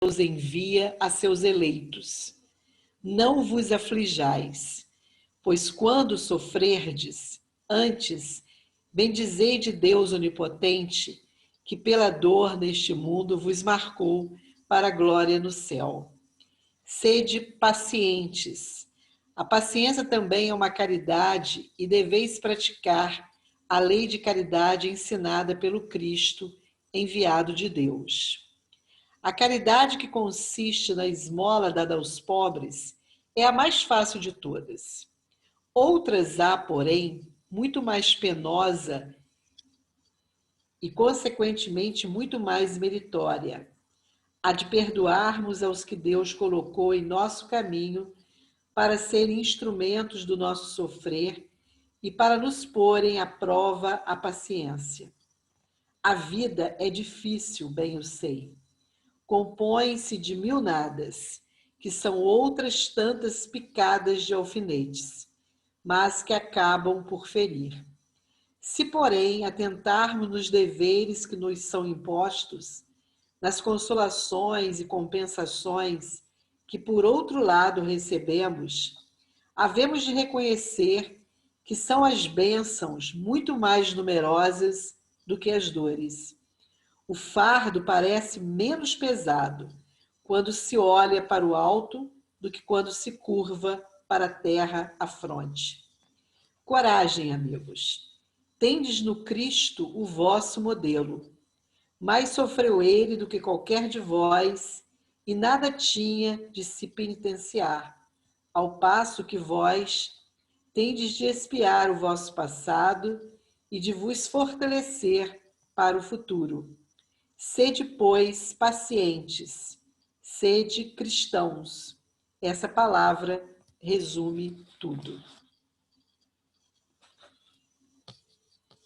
Deus envia a seus eleitos. Não vos aflijais, pois quando sofrerdes, antes, bendizei de Deus onipotente, que pela dor neste mundo vos marcou para a glória no céu. Sede pacientes. A paciência também é uma caridade e deveis praticar a lei de caridade ensinada pelo Cristo, enviado de Deus. A caridade que consiste na esmola dada aos pobres é a mais fácil de todas. Outras há, porém, muito mais penosa e, consequentemente, muito mais meritória. A de perdoarmos aos que Deus colocou em nosso caminho para serem instrumentos do nosso sofrer e para nos porem à prova a paciência. A vida é difícil, bem eu sei. Compõe-se de mil nadas, que são outras tantas picadas de alfinetes, mas que acabam por ferir. Se, porém, atentarmos nos deveres que nos são impostos, nas consolações e compensações que, por outro lado, recebemos, havemos de reconhecer que são as bênçãos muito mais numerosas do que as dores. O fardo parece menos pesado quando se olha para o alto do que quando se curva para a terra a fronte. Coragem, amigos. Tendes no Cristo o vosso modelo. Mais sofreu ele do que qualquer de vós e nada tinha de se penitenciar, ao passo que vós tendes de expiar o vosso passado e de vos fortalecer para o futuro. Sede, pois, pacientes, sede cristãos. Essa palavra resume tudo.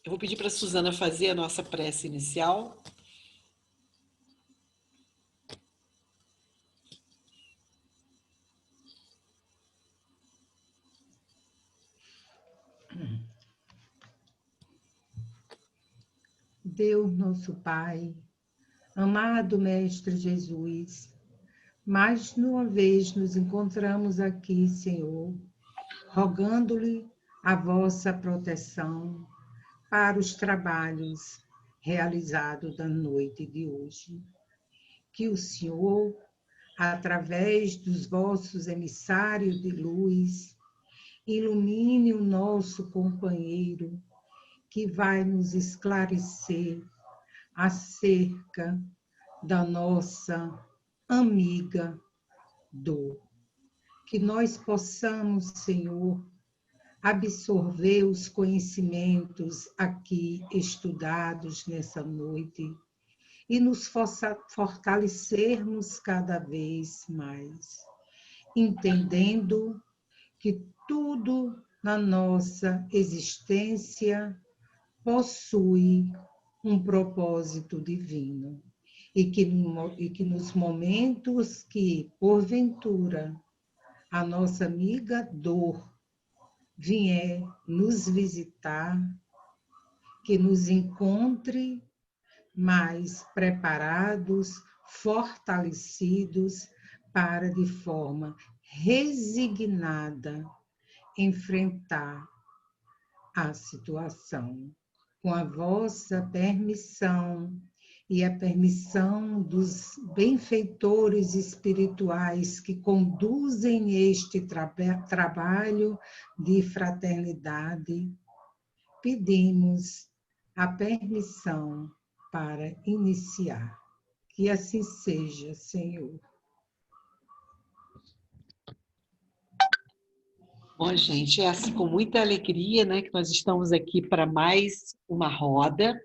Eu vou pedir para a Suzana fazer a nossa prece inicial. Deus nosso Pai, amado Mestre Jesus, mais uma vez nos encontramos aqui, Senhor, rogando-lhe a vossa proteção para os trabalhos realizados da noite de hoje. Que o Senhor, através dos vossos emissários de luz, ilumine o nosso companheiro, que vai nos esclarecer acerca da nossa amiga dor. Que nós possamos, Senhor, absorver os conhecimentos aqui estudados nessa noite e nos fortalecermos cada vez mais, entendendo que tudo na nossa existência possui um propósito divino e que nos momentos que, porventura, a nossa amiga dor vier nos visitar, que nos encontre mais preparados, fortalecidos para, de forma resignada, enfrentar a situação. Com a vossa permissão e a permissão dos benfeitores espirituais que conduzem este trabalho de fraternidade, pedimos a permissão para iniciar. Que assim seja, Senhor. Bom, gente, é assim com muita alegria, né, que nós estamos aqui para mais uma roda,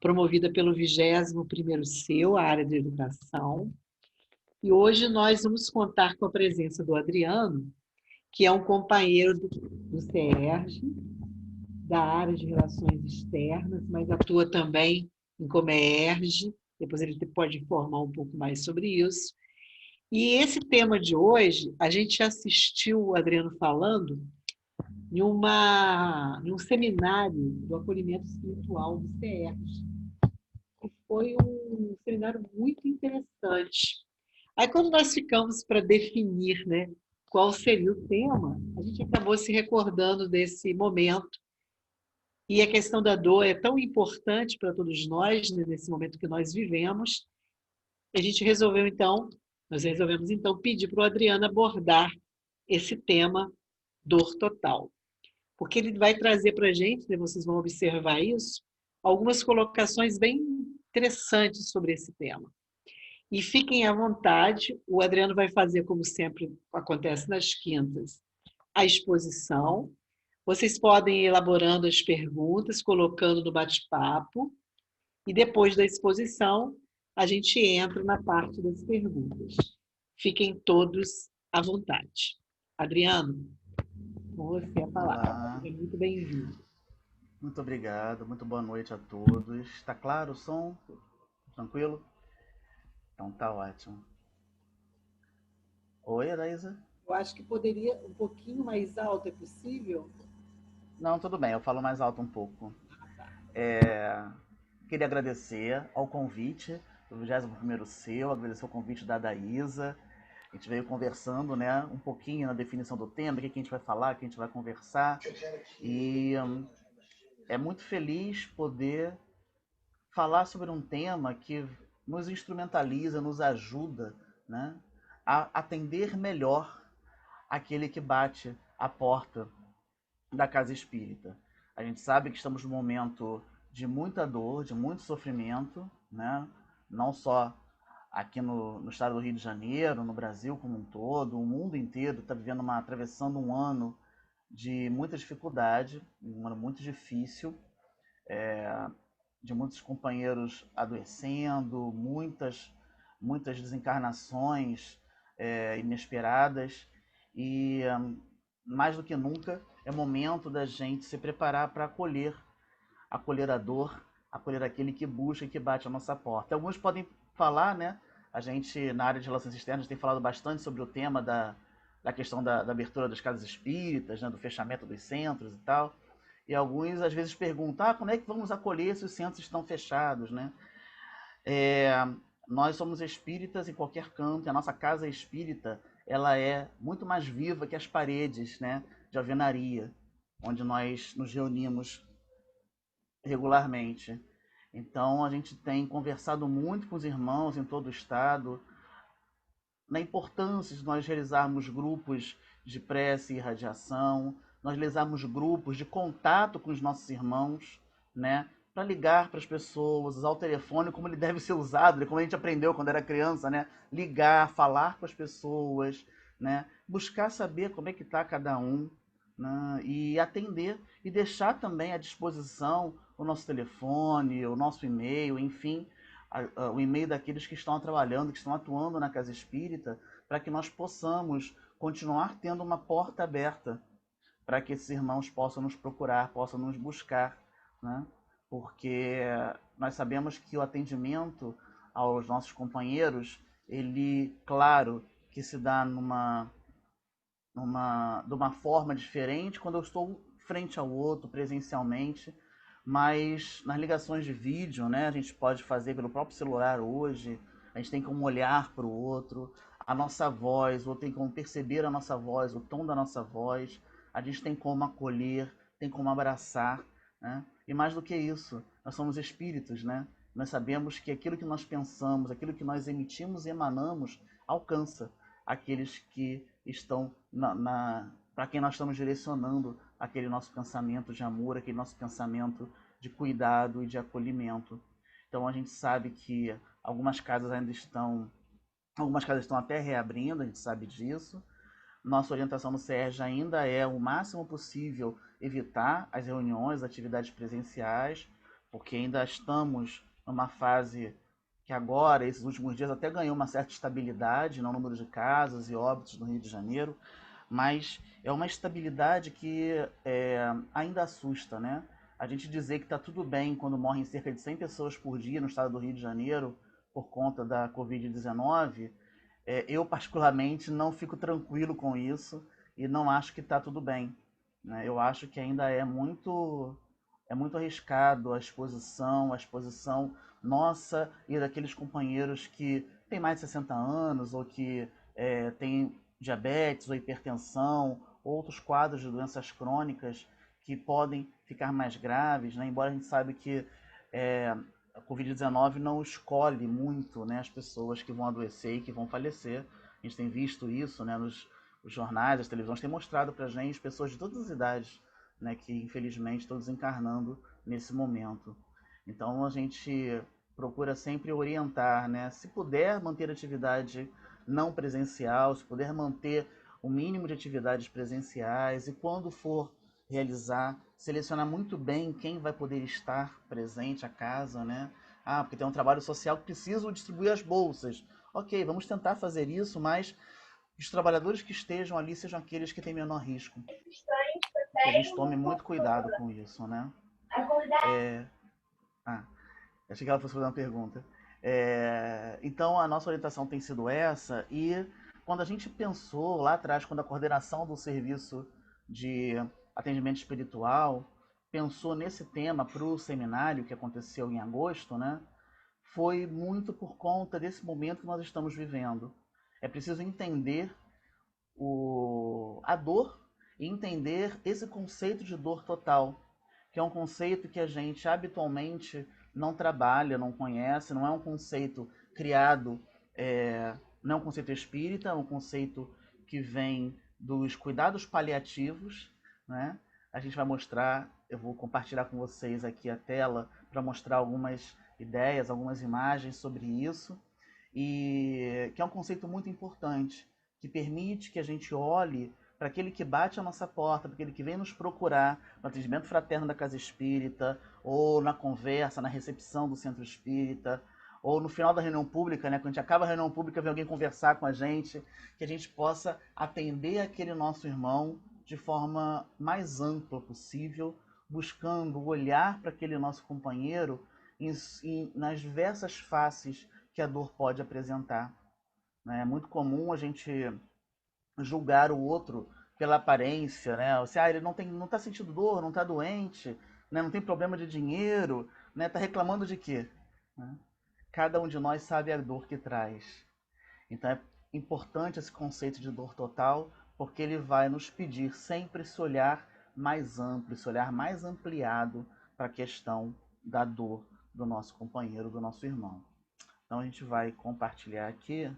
promovida pelo 21º CEU, a área de educação. E hoje nós vamos contar com a presença do Adriano, que é um companheiro do CERJ, da área de relações externas, mas atua também em Comerge, depois ele pode informar um pouco mais sobre isso. E esse tema de hoje, a gente assistiu o Adriano falando em um seminário do acolhimento espiritual do CERJ. Foi um seminário muito interessante. Aí, quando nós ficamos para definir, né, qual seria o tema, a gente acabou se recordando desse momento. E a questão da dor é tão importante para todos nós, né, nesse momento que nós vivemos. A gente resolveu, então, nós resolvemos, então, pedir para o Adriano abordar esse tema, dor total. Porque ele vai trazer para a gente, né, vocês vão observar isso, algumas colocações bem interessantes sobre esse tema. E fiquem à vontade, o Adriano vai fazer, como sempre acontece nas quintas, a exposição. Vocês podem ir elaborando as perguntas, colocando no bate-papo, e depois da exposição, a gente entra na parte das perguntas. Fiquem todos à vontade. Adriano, com você a palavra. Olá, Seja muito bem-vindo. muito obrigado, muito boa noite a todos. Está claro o som? Tranquilo? Então tá ótimo. Oi, Araísa? Eu acho que poderia um pouquinho mais alto, é possível? Não, tudo bem, eu falo mais alto um pouco. Queria agradecer ao convite do 21º Seu, agradecer o convite da Adaísa. A gente veio conversando, né, um pouquinho na definição do tema, o que a gente vai falar, o que a gente vai conversar. E é muito feliz poder falar sobre um tema que nos instrumentaliza, nos ajuda, né, a atender melhor aquele que bate a porta da casa espírita. A gente sabe que estamos num momento de muita dor, de muito sofrimento, né? Não só aqui no estado do Rio de Janeiro, no Brasil como um todo, o mundo inteiro está atravessando um ano de muita dificuldade, um ano muito difícil, de muitos companheiros adoecendo, muitas desencarnações inesperadas e mais do que nunca é momento da gente se preparar para acolher a dor, acolher aquele que busca e que bate a nossa porta. Alguns podem falar, né? A gente na área de relações externas tem falado bastante sobre o tema da questão da abertura das casas espíritas, né? Do fechamento dos centros e tal. E alguns às vezes perguntam, como é que vamos acolher se os centros estão fechados, né? É, nós somos espíritas em qualquer canto, e a nossa casa espírita ela é muito mais viva que as paredes, né, de alvenaria, onde nós nos reunimos regularmente. Então a gente tem conversado muito com os irmãos em todo o estado, na importância de nós realizarmos grupos de prece e irradiação, nós realizarmos grupos de contato com os nossos irmãos, né? Para ligar para as pessoas, usar o telefone como ele deve ser usado, como a gente aprendeu quando era criança, né? Ligar, falar com as pessoas, né? Buscar saber como é que está cada um, né? E atender e deixar também à disposição o nosso telefone, o nosso e-mail, enfim, o e-mail daqueles que estão trabalhando, que estão atuando na casa espírita, para que nós possamos continuar tendo uma porta aberta para que esses irmãos possam nos procurar, possam nos buscar, né? Porque nós sabemos que o atendimento aos nossos companheiros, ele, claro, que se dá de uma forma diferente quando eu estou frente ao outro, presencialmente, mas nas ligações de vídeo, né, a gente pode fazer pelo próprio celular hoje, a gente tem como olhar para o outro, a nossa voz, ou tem como perceber a nossa voz, o tom da nossa voz, a gente tem como acolher, tem como abraçar, né? E mais do que isso, nós somos espíritos, né? Nós sabemos que aquilo que nós pensamos, aquilo que nós emitimos e emanamos, alcança aqueles que estão para quem nós estamos direcionando aquele nosso pensamento de amor, aquele nosso pensamento de cuidado e de acolhimento. Então a gente sabe que algumas casas estão até reabrindo, a gente sabe disso. Nossa orientação no SERJ ainda é o máximo possível evitar as reuniões, atividades presenciais, porque ainda estamos numa fase que agora, esses últimos dias, até ganhou uma certa estabilidade no número de casos e óbitos no Rio de Janeiro, mas é uma estabilidade que ainda assusta, né? A gente dizer que está tudo bem quando morrem cerca de 100 pessoas por dia no estado do Rio de Janeiro por conta da Covid-19, eu particularmente não fico tranquilo com isso e não acho que está tudo bem, né? Eu acho que ainda é muito arriscado a exposição nossa e daqueles companheiros que tem mais de 60 anos ou que tem diabetes ou hipertensão, outros quadros de doenças crônicas que podem ficar mais graves, né? Embora a gente saiba que a Covid-19 não escolhe muito, né, as pessoas que vão adoecer e que vão falecer. A gente tem visto isso, né, os jornais, as televisões têm mostrado para a gente pessoas de todas as idades, né, que infelizmente estão desencarnando nesse momento. Então a gente procura sempre orientar, né, se puder manter atividade não presencial, se puder manter o mínimo de atividades presenciais e quando for realizar, selecionar muito bem quem vai poder estar presente à casa, né? Ah, porque tem um trabalho social que precisa distribuir as bolsas. Ok, vamos tentar fazer isso, mas os trabalhadores que estejam ali sejam aqueles que têm menor risco. Que a gente tome muito cuidado com isso, né? Ah, achei que ela fosse fazer uma pergunta. Então, a nossa orientação tem sido essa, e quando a gente pensou lá atrás, quando a coordenação do serviço de atendimento espiritual pensou nesse tema para o seminário que aconteceu em agosto, né, foi muito por conta desse momento que nós estamos vivendo. É preciso entender a dor e entender esse conceito de dor total, que é um conceito que a gente habitualmente não trabalha, não conhece, não é um conceito criado, não é um conceito espírita, é um conceito que vem dos cuidados paliativos, né? A gente vai mostrar, eu vou compartilhar com vocês aqui a tela para mostrar algumas ideias, algumas imagens sobre isso, e que é um conceito muito importante, que permite que a gente olhe para aquele que bate a nossa porta, para aquele que vem nos procurar no atendimento fraterno da Casa Espírita, ou na conversa, na recepção do Centro Espírita, ou no final da reunião pública, né, quando a gente acaba a reunião pública, vem alguém conversar com a gente, que a gente possa atender aquele nosso irmão de forma mais ampla possível, buscando olhar para aquele nosso companheiro nas diversas faces que a dor pode apresentar. É muito comum a gente julgar o outro pela aparência, né? Você, ele não tá sentindo dor, não tá doente, né? Não tem problema de dinheiro, né? Tá reclamando de quê? Né? Cada um de nós sabe a dor que traz. Então é importante esse conceito de dor total, porque ele vai nos pedir sempre esse olhar mais amplo, esse olhar mais ampliado para a questão da dor do nosso companheiro, do nosso irmão. Então a gente vai compartilhar aqui.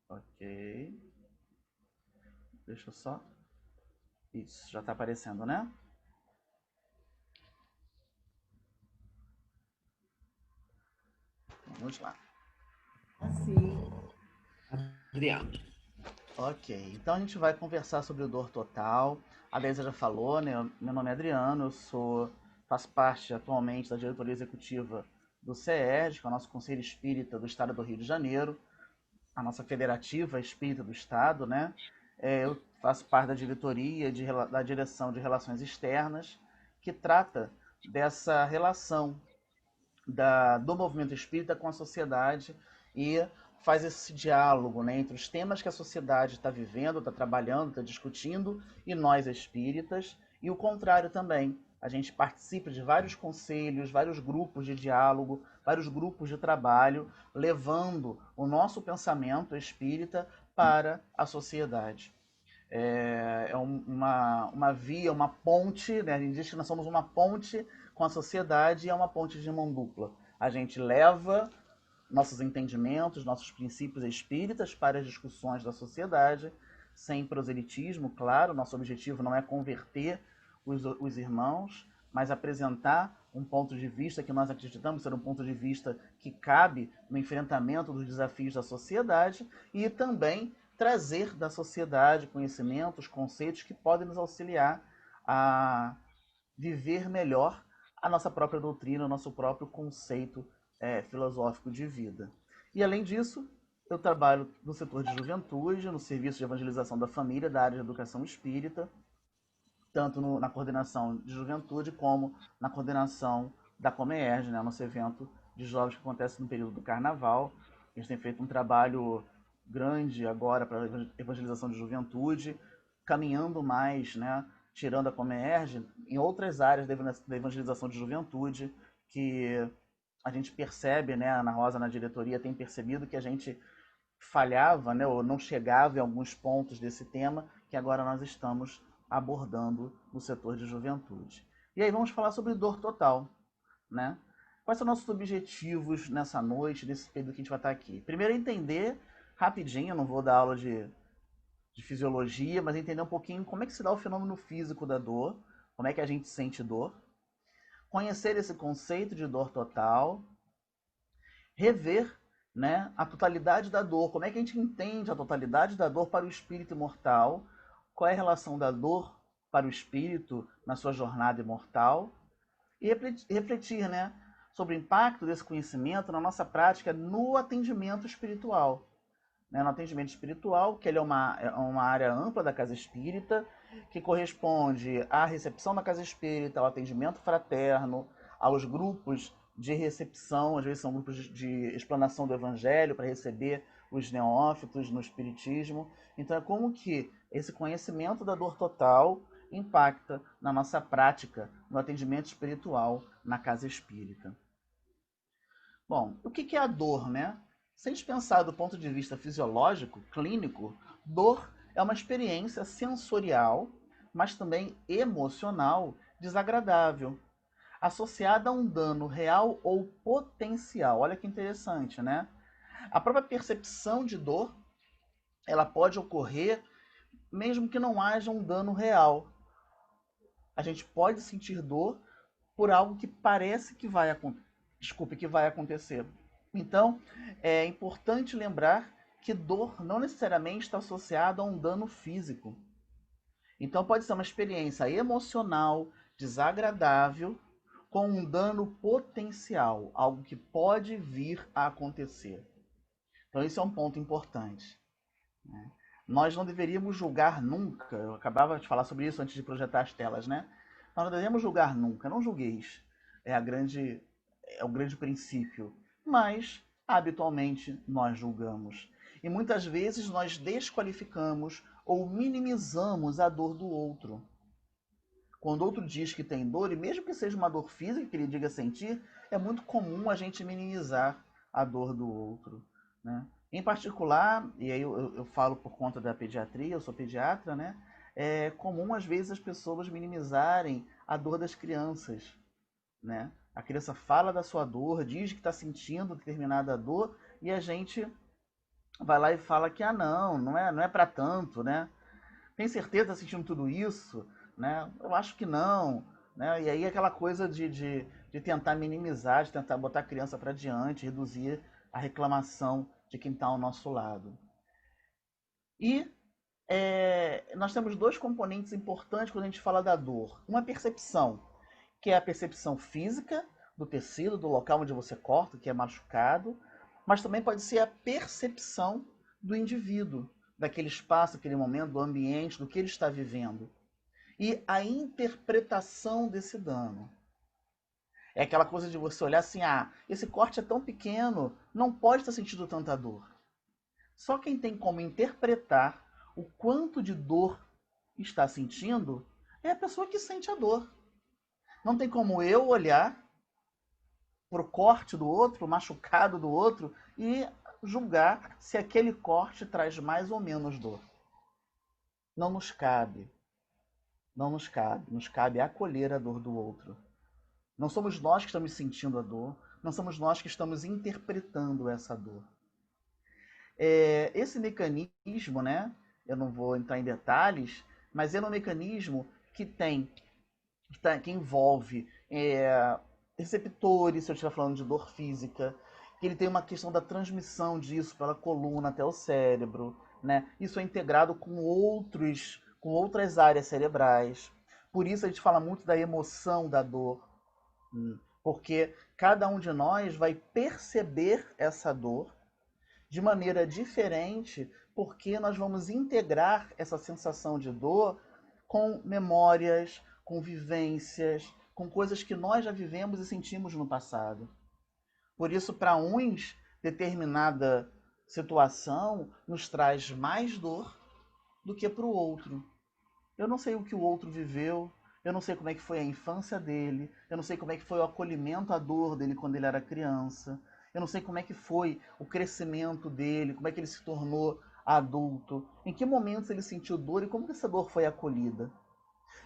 Ok. Deixa eu só. Isso, já está aparecendo, né? Vamos lá. Sim, Adriano. Ok, então a gente vai conversar sobre o dor total. A Deisa já falou, né? Meu nome é Adriano, faço parte atualmente da diretoria executiva do CERJ, que é o nosso Conselho Espírita do Estado do Rio de Janeiro, a nossa federativa espírita do Estado, né? Eu faço parte da diretoria, da direção de relações externas, que trata dessa relação do movimento espírita com a sociedade e faz esse diálogo, né, entre os temas que a sociedade está vivendo, está trabalhando, está discutindo, e nós espíritas, e o contrário também. A gente participa de vários conselhos, vários grupos de diálogo, vários grupos de trabalho, levando o nosso pensamento espírita para a sociedade. Uma via, uma ponte, né? A gente diz que nós somos uma ponte com a sociedade e é uma ponte de mão dupla. A gente leva nossos entendimentos, nossos princípios espíritas para as discussões da sociedade, sem proselitismo, claro. Nosso objetivo não é converter os irmãos, mas apresentar um ponto de vista que nós acreditamos ser um ponto de vista que cabe no enfrentamento dos desafios da sociedade e também trazer da sociedade conhecimentos, conceitos que podem nos auxiliar a viver melhor a nossa própria doutrina, o nosso próprio conceito filosófico de vida. E além disso, eu trabalho no setor de juventude, no serviço de evangelização da família, da área de educação espírita, tanto na coordenação de juventude como na coordenação da Comerge, né, nosso evento de jovens que acontece no período do carnaval. A gente tem feito um trabalho grande agora para a evangelização de juventude, caminhando mais, né, tirando a Comerge em outras áreas da evangelização de juventude, que a gente percebe, né, a Ana Rosa na diretoria tem percebido que a gente falhava, né, ou não chegava em alguns pontos desse tema que agora nós estamos abordando no setor de juventude. E aí vamos falar sobre dor total, né? Quais são nossos objetivos nessa noite, nesse período que a gente vai estar aqui? Primeiro, entender rapidinho, eu não vou dar aula de fisiologia, mas entender um pouquinho como é que se dá o fenômeno físico da dor, como é que a gente sente dor, conhecer esse conceito de dor total, rever, né, a totalidade da dor, como é que a gente entende a totalidade da dor para o espírito imortal, qual é a relação da dor para o espírito na sua jornada imortal, e refletir, né, sobre o impacto desse conhecimento na nossa prática no atendimento espiritual. Né, no atendimento espiritual, que ele é uma área ampla da casa espírita, que corresponde à recepção da casa espírita, ao atendimento fraterno, aos grupos de recepção, às vezes são grupos de explanação do evangelho para receber os neófitos no espiritismo. Então é como que esse conhecimento da dor total impacta na nossa prática no atendimento espiritual na casa espírita. Bom, o que é a dor, né? Se a gente pensar do ponto de vista fisiológico, clínico, dor é uma experiência sensorial, mas também emocional desagradável, associada a um dano real ou potencial. Olha que interessante, né? A própria percepção de dor, ela pode ocorrer mesmo que não haja um dano real. A gente pode sentir dor por algo que parece que vai acontecer. Então, é importante lembrar que dor não necessariamente está associada a um dano físico. Então, pode ser uma experiência emocional desagradável com um dano potencial, algo que pode vir a acontecer. Então, esse é um ponto importante, né? Nós não deveríamos julgar nunca, eu acabava de falar sobre isso antes de projetar as telas, né? Nós não deveríamos julgar nunca, não julgueis. É o grande princípio. Mas, habitualmente, nós julgamos. E muitas vezes nós desqualificamos ou minimizamos a dor do outro. Quando outro diz que tem dor, e mesmo que seja uma dor física que ele diga sentir, é muito comum a gente minimizar a dor do outro, né? Em particular, e aí eu falo por conta da pediatria, eu sou pediatra, né? É comum às vezes as pessoas minimizarem a dor das crianças, né? A criança fala da sua dor, diz que está sentindo determinada dor, e a gente vai lá e fala que não é para tanto, né? Tem certeza que está sentindo tudo isso? Né? Eu acho que não. Né? E aí aquela coisa de tentar minimizar, de tentar botar a criança para diante, reduzir a reclamação de quem está ao nosso lado. E nós temos dois componentes importantes quando a gente fala da dor. Uma percepção, que é a percepção física do tecido, do local onde você corta, que é machucado, mas também pode ser a percepção do indivíduo, daquele espaço, aquele momento, do ambiente, do que ele está vivendo. E a interpretação desse dano. É aquela coisa de você olhar assim, esse corte é tão pequeno, não pode estar sentindo tanta dor. Só quem tem como interpretar o quanto de dor está sentindo é a pessoa que sente a dor. Não tem como eu olhar para o corte do outro, para o machucado do outro, e julgar se aquele corte traz mais ou menos dor. Não nos cabe. Não nos cabe. Nos cabe acolher a dor do outro. Não somos nós que estamos sentindo a dor, não somos nós que estamos interpretando essa dor. Esse mecanismo, né, eu não vou entrar em detalhes, mas é um mecanismo que envolve receptores, se eu estiver falando de dor física, que ele tem uma questão da transmissão disso pela coluna até o cérebro, né? Isso é integrado com outras áreas cerebrais. Por isso a gente fala muito da emoção da dor, porque cada um de nós vai perceber essa dor de maneira diferente, porque nós vamos integrar essa sensação de dor com memórias, com vivências, com coisas que nós já vivemos e sentimos no passado. Por isso, para uns, determinada situação nos traz mais dor do que para o outro. Eu não sei o que o outro viveu, eu não sei como é que foi a infância dele, eu não sei como é que foi o acolhimento à dor dele quando ele era criança, eu não sei como é que foi o crescimento dele, como é que ele se tornou adulto, em que momentos ele sentiu dor e como essa dor foi acolhida.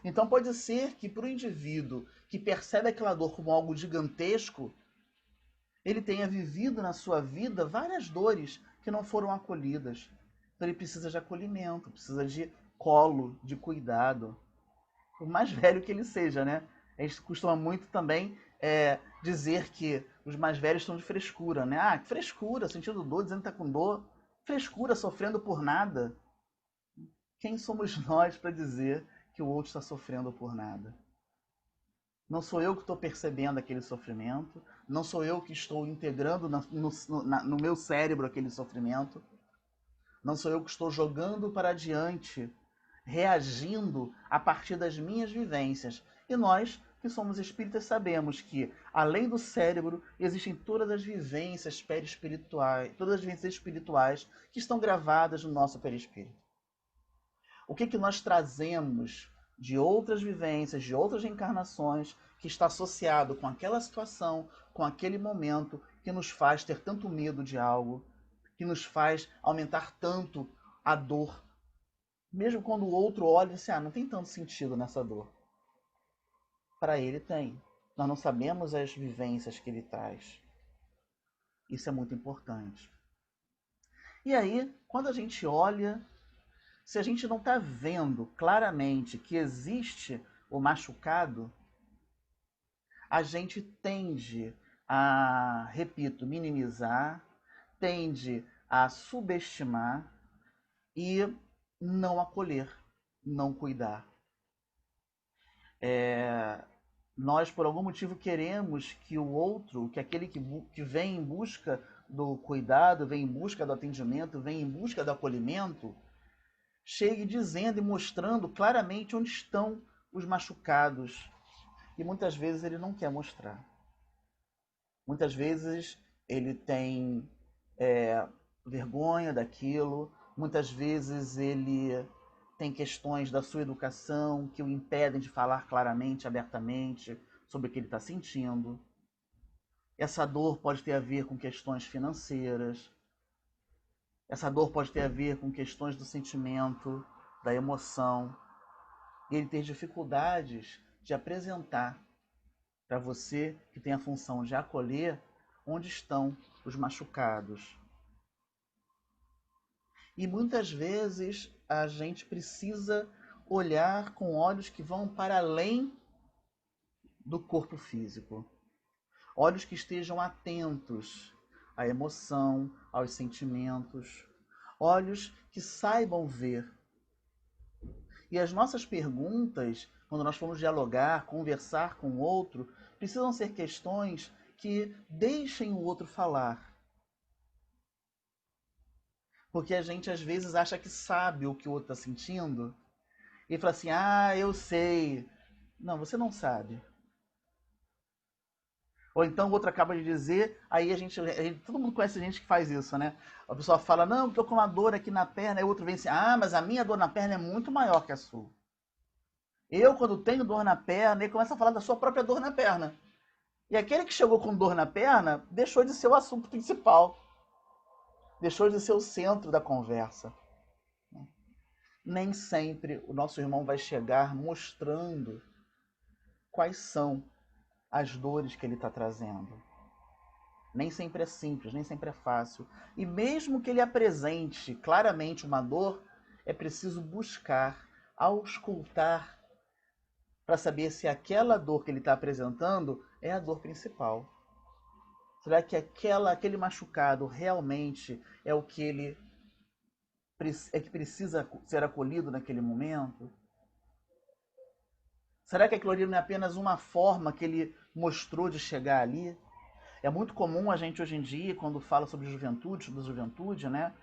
Então pode ser que para o indivíduo que percebe aquela dor como algo gigantesco, ele tenha vivido na sua vida várias dores que não foram acolhidas. Então ele precisa de acolhimento, precisa de colo, de cuidado. Por mais velho que ele seja, né? A gente costuma muito também dizer que os mais velhos estão de frescura, né? Ah, que frescura, sentindo dor, dizendo que está com dor. Frescura, sofrendo por nada. Quem somos nós para dizer que o outro está sofrendo por nada? Não sou eu que estou percebendo aquele sofrimento, não sou eu que estou integrando no meu cérebro aquele sofrimento, não sou eu que estou jogando para adiante, reagindo a partir das minhas vivências. E nós, que somos espíritas, sabemos que, além do cérebro, existem todas as vivências perispirituais, todas as vivências espirituais que estão gravadas no nosso perispírito. O que nós trazemos de outras vivências, de outras reencarnações, que está associado com aquela situação, com aquele momento, que nos faz ter tanto medo de algo, que nos faz aumentar tanto a dor. Mesmo quando o outro olha e diz assim, não tem tanto sentido nessa dor. Para ele tem. Nós não sabemos as vivências que ele traz. Isso é muito importante. E aí, quando a gente olha, se a gente não está vendo claramente que existe o machucado, a gente tende a, repito, minimizar, tende a subestimar e não acolher, não cuidar. Nós, por algum motivo, queremos que o outro, que aquele que vem em busca do cuidado, vem em busca do atendimento, vem em busca do acolhimento, chegue dizendo e mostrando claramente onde estão os machucados. E muitas vezes ele não quer mostrar. Muitas vezes ele tem vergonha daquilo, muitas vezes ele tem questões da sua educação que o impedem de falar claramente, abertamente sobre o que ele está sentindo. Essa dor pode ter a ver com questões financeiras, essa dor pode ter a ver com questões do sentimento, da emoção, e ele ter dificuldades de apresentar para você, que tem a função de acolher, onde estão os machucados. E muitas vezes a gente precisa olhar com olhos que vão para além do corpo físico. Olhos que estejam atentos à emoção, aos sentimentos. Olhos que saibam ver. E as nossas perguntas, quando nós formos dialogar, conversar com o outro, precisam ser questões que deixem o outro falar. Porque a gente às vezes acha que sabe o que o outro está sentindo e fala assim, eu sei. Não, você não sabe. Ou então o outro acaba de dizer, aí todo mundo conhece gente que faz isso, né? A pessoa fala, não, estou com uma dor aqui na perna, aí o outro vem assim, mas a minha dor na perna é muito maior que a sua. Eu, quando tenho dor na perna, ele começa a falar da sua própria dor na perna. E aquele que chegou com dor na perna deixou de ser o assunto principal. Deixou de ser o centro da conversa. Nem sempre o nosso irmão vai chegar mostrando quais são as dores que ele está trazendo. Nem sempre é simples, nem sempre é fácil. E mesmo que ele apresente claramente uma dor, é preciso buscar, auscultar, para saber se aquela dor que ele está apresentando é a dor principal. Será que aquele machucado realmente é o que ele que precisa ser acolhido naquele momento? Será que aquilo ali não é apenas uma forma que ele mostrou de chegar ali? É muito comum a gente hoje em dia, quando fala sobre juventude, né,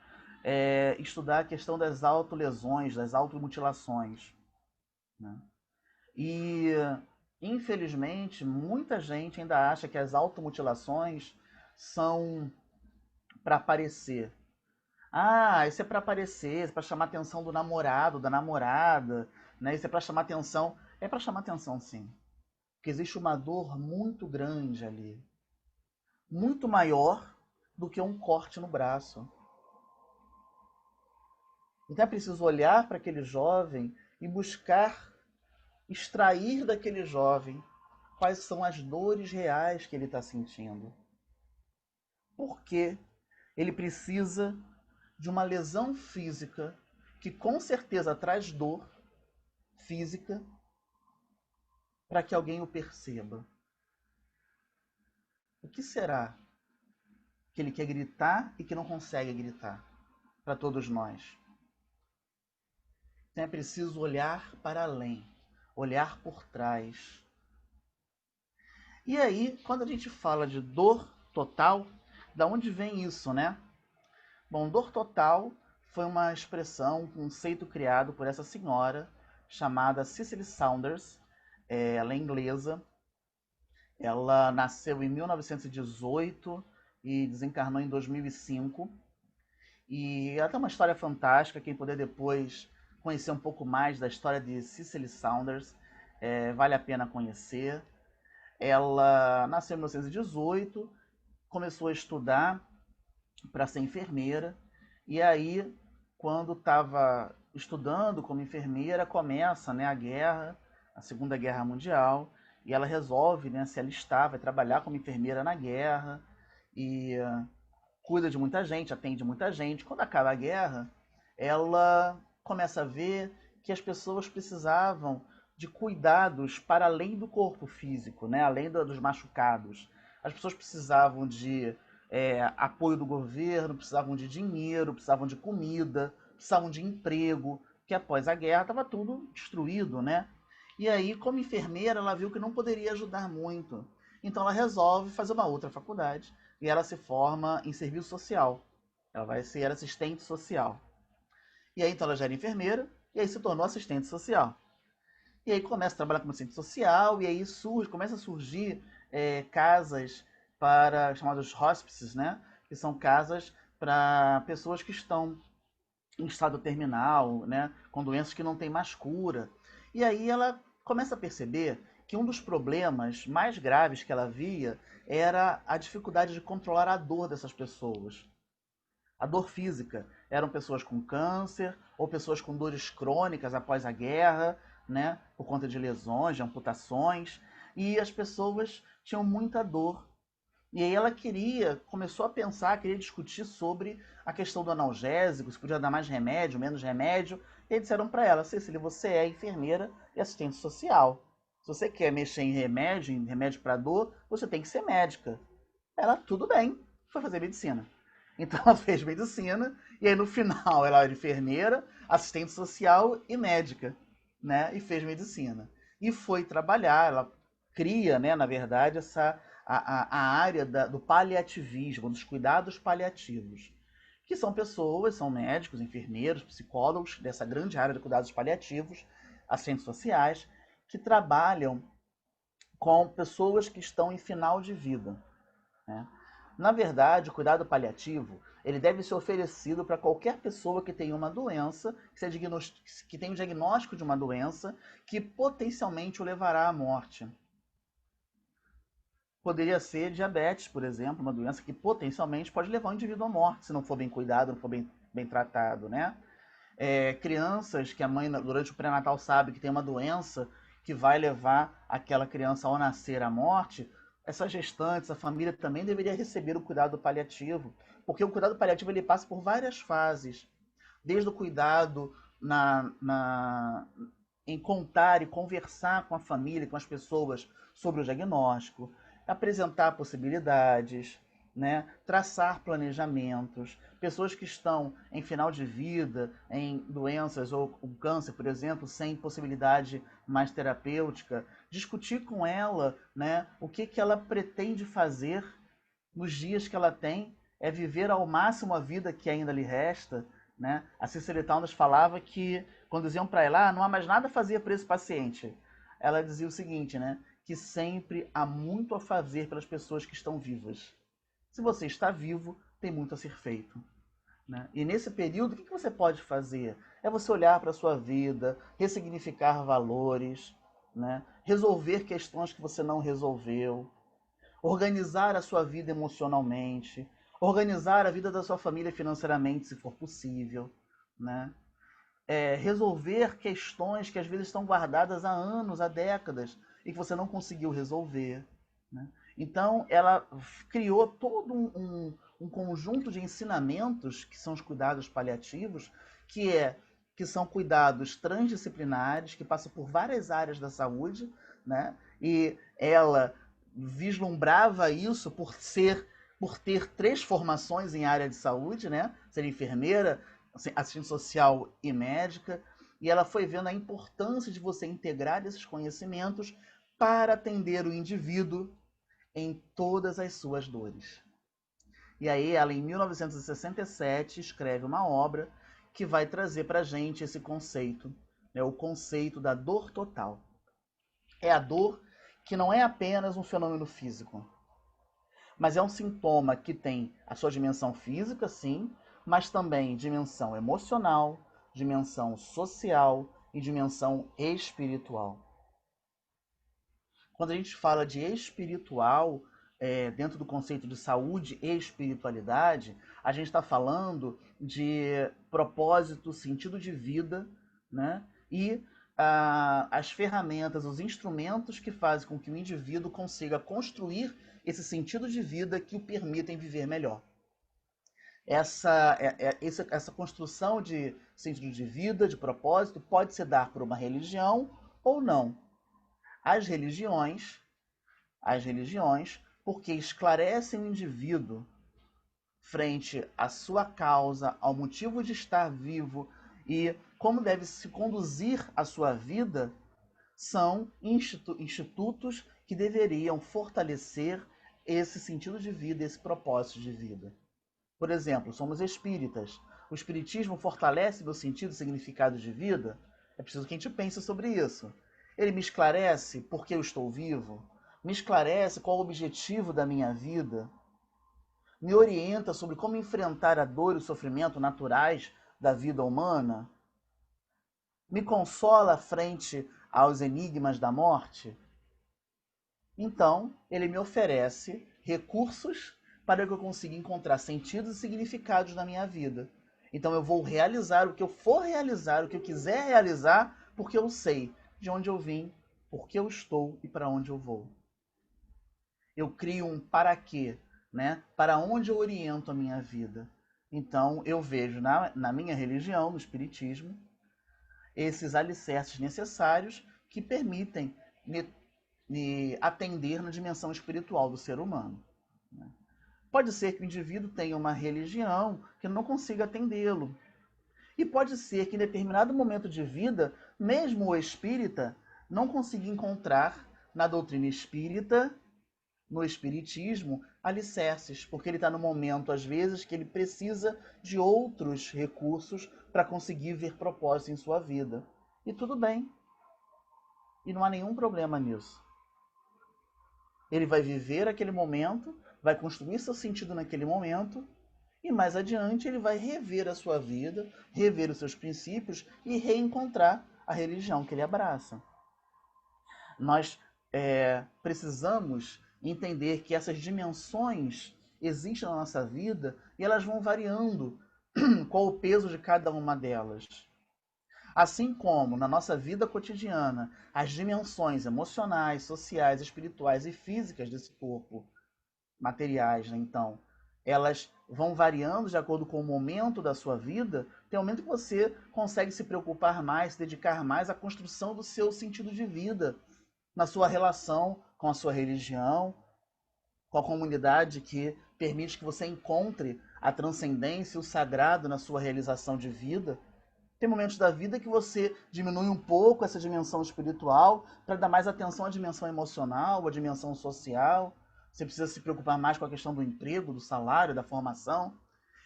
estudar a questão das autolesões, das automutilações. Né? E, infelizmente, muita gente ainda acha que as automutilações são para aparecer. Isso é para aparecer, isso é para chamar a atenção do namorado, da namorada, né? Isso é para chamar a atenção. É para chamar atenção, sim. Porque existe uma dor muito grande ali. Muito maior do que um corte no braço. Então é preciso olhar para aquele jovem e buscar extrair daquele jovem quais são as dores reais que ele está sentindo. Por que ele precisa de uma lesão física que com certeza traz dor física para que alguém o perceba? O que será que ele quer gritar e que não consegue gritar para todos nós? Então é preciso olhar para além, olhar por trás. E aí, quando a gente fala de dor total, da onde vem isso, né? Bom, dor total foi uma expressão, um conceito criado por essa senhora chamada Cicely Saunders. Ela é inglesa. Ela nasceu em 1918 e desencarnou em 2005. E ela tem uma história fantástica. Quem puder depois conhecer um pouco mais da história de Cicely Saunders, vale a pena conhecer. Ela nasceu em 1918, começou a estudar para ser enfermeira, e aí, quando estava estudando como enfermeira, começa, né, a guerra, a Segunda Guerra Mundial, e ela resolve, né, se alistar, vai trabalhar como enfermeira na guerra, e cuida de muita gente, atende muita gente. Quando acaba a guerra, ela começa a ver que as pessoas precisavam de cuidados para além do corpo físico, né? Além dos machucados. As pessoas precisavam de apoio do governo, precisavam de dinheiro, precisavam de comida, precisavam de emprego, que após a guerra estava tudo destruído, né? E aí, como enfermeira, ela viu que não poderia ajudar muito. Então ela resolve fazer uma outra faculdade e ela se forma em serviço social. Ela vai ser assistente social. E aí então ela já era enfermeira e aí se tornou assistente social. E aí começa a trabalhar como assistente social e aí começa a surgir casas para chamados hospices, né? Que são casas para pessoas que estão em estado terminal, né? Com doenças que não têm mais cura. E aí ela começa a perceber que um dos problemas mais graves que ela via era a dificuldade de controlar a dor dessas pessoas. A dor física. Eram pessoas com câncer ou pessoas com dores crônicas após a guerra, né, por conta de lesões, de amputações, e as pessoas tinham muita dor. E aí ela começou a pensar, queria discutir sobre a questão do analgésico, se podia dar mais remédio, menos remédio. E aí disseram para ela: Cecília, você é enfermeira e assistente social. Se você quer mexer em remédio para dor, você tem que ser médica. Ela, tudo bem, foi fazer medicina. Então ela fez medicina e aí no final ela era enfermeira, assistente social e médica, né? E fez medicina. E foi trabalhar, ela cria, né, na verdade, a área do paliativismo, dos cuidados paliativos, que são pessoas, são médicos, enfermeiros, psicólogos dessa grande área de cuidados paliativos, assistentes sociais, que trabalham com pessoas que estão em final de vida, né? Na verdade, o cuidado paliativo ele deve ser oferecido para qualquer pessoa que tenha uma doença, que tenha o diagnóstico de uma doença que potencialmente o levará à morte. Poderia ser diabetes, por exemplo, uma doença que potencialmente pode levar o indivíduo à morte, se não for bem cuidado, não for bem tratado, né? Crianças que a mãe, durante o pré-natal, sabe que tem uma doença que vai levar aquela criança ao nascer à morte, essas gestantes, a família também deveria receber o cuidado paliativo, porque o cuidado paliativo ele passa por várias fases, desde o cuidado em contar e conversar com a família, com as pessoas sobre o diagnóstico, apresentar possibilidades, né? Traçar planejamentos. Pessoas que estão em final de vida, em doenças ou com câncer, por exemplo, sem possibilidade mais terapêutica, discutir com ela, né, o que ela pretende fazer nos dias que ela tem, é viver ao máximo a vida que ainda lhe resta, né? A Cicely Saunders falava que quando diziam para ela, não há mais nada a fazer para esse paciente, ela dizia o seguinte, né, que sempre há muito a fazer pelas pessoas que estão vivas. Se você está vivo, tem muito a ser feito, né? E nesse período, o que você pode fazer? É você olhar para a sua vida, ressignificar valores, né? Resolver questões que você não resolveu, organizar a sua vida emocionalmente, organizar a vida da sua família financeiramente, se for possível, né? Resolver questões que às vezes estão guardadas há anos, há décadas, e que você não conseguiu resolver, né? Então, ela criou todo um conjunto de ensinamentos, que são os cuidados paliativos, que são cuidados transdisciplinares, que passam por várias áreas da saúde, né? E ela vislumbrava isso por ter 3 formações em área de saúde, né? Ser enfermeira, assistente social e médica, e ela foi vendo a importância de você integrar esses conhecimentos para atender o indivíduo em todas as suas dores. E aí ela, em 1967, escreve uma obra que vai trazer para a gente esse conceito, né, o conceito da dor total. É a dor que não é apenas um fenômeno físico, mas é um sintoma que tem a sua dimensão física, sim, mas também dimensão emocional, dimensão social e dimensão espiritual. Quando a gente fala de espiritual, dentro do conceito de saúde e espiritualidade, a gente está falando de propósito, sentido de vida, né? E as ferramentas, os instrumentos que fazem com que o indivíduo consiga construir esse sentido de vida que o permitem viver melhor. Essa construção de sentido de vida, de propósito, pode se dar por uma religião ou não. As religiões, porque esclarecem o indivíduo frente à sua causa, ao motivo de estar vivo e como deve se conduzir a sua vida, são institutos que deveriam fortalecer esse sentido de vida, esse propósito de vida. Por exemplo, somos espíritas. O espiritismo fortalece meu sentido e significado de vida? É preciso que a gente pense sobre isso. Ele me esclarece por que eu estou vivo? Me esclarece qual o objetivo da minha vida? Me orienta sobre como enfrentar a dor e o sofrimento naturais da vida humana? Me consola frente aos enigmas da morte? Então, ele me oferece recursos para que eu consiga encontrar sentidos e significados na minha vida. Então eu vou realizar o que eu for realizar, o que eu quiser realizar, porque eu sei de onde eu vim, por que eu estou e para onde eu vou. Eu crio um para quê, né? Para onde eu oriento a minha vida. Então eu vejo na minha religião, no espiritismo, esses alicerces necessários que permitem me atender na dimensão espiritual do ser humano. Pode ser que o indivíduo tenha uma religião que não consiga atendê-lo. E pode ser que em determinado momento de vida, mesmo o espírita não consiga encontrar na doutrina espírita, no espiritismo, alicerces, porque ele está no momento, às vezes, que ele precisa de outros recursos para conseguir ver propósito em sua vida. E tudo bem. E não há nenhum problema nisso. Ele vai viver aquele momento, vai construir seu sentido naquele momento, e mais adiante ele vai rever a sua vida, rever os seus princípios e reencontrar a religião que ele abraça. Nós precisamos entender que essas dimensões existem na nossa vida e elas vão variando qual o peso de cada uma delas. Assim como na nossa vida cotidiana, as dimensões emocionais, sociais, espirituais e físicas desse corpo, materiais, né, então, elas vão variando de acordo com o momento da sua vida, tem um momento que você consegue se preocupar mais, se dedicar mais à construção do seu sentido de vida, na sua relação com a sua religião, com a comunidade que permite que você encontre a transcendência e o sagrado na sua realização de vida. Tem momentos da vida que você diminui um pouco essa dimensão espiritual para dar mais atenção à dimensão emocional, à dimensão social. Você precisa se preocupar mais com a questão do emprego, do salário, da formação.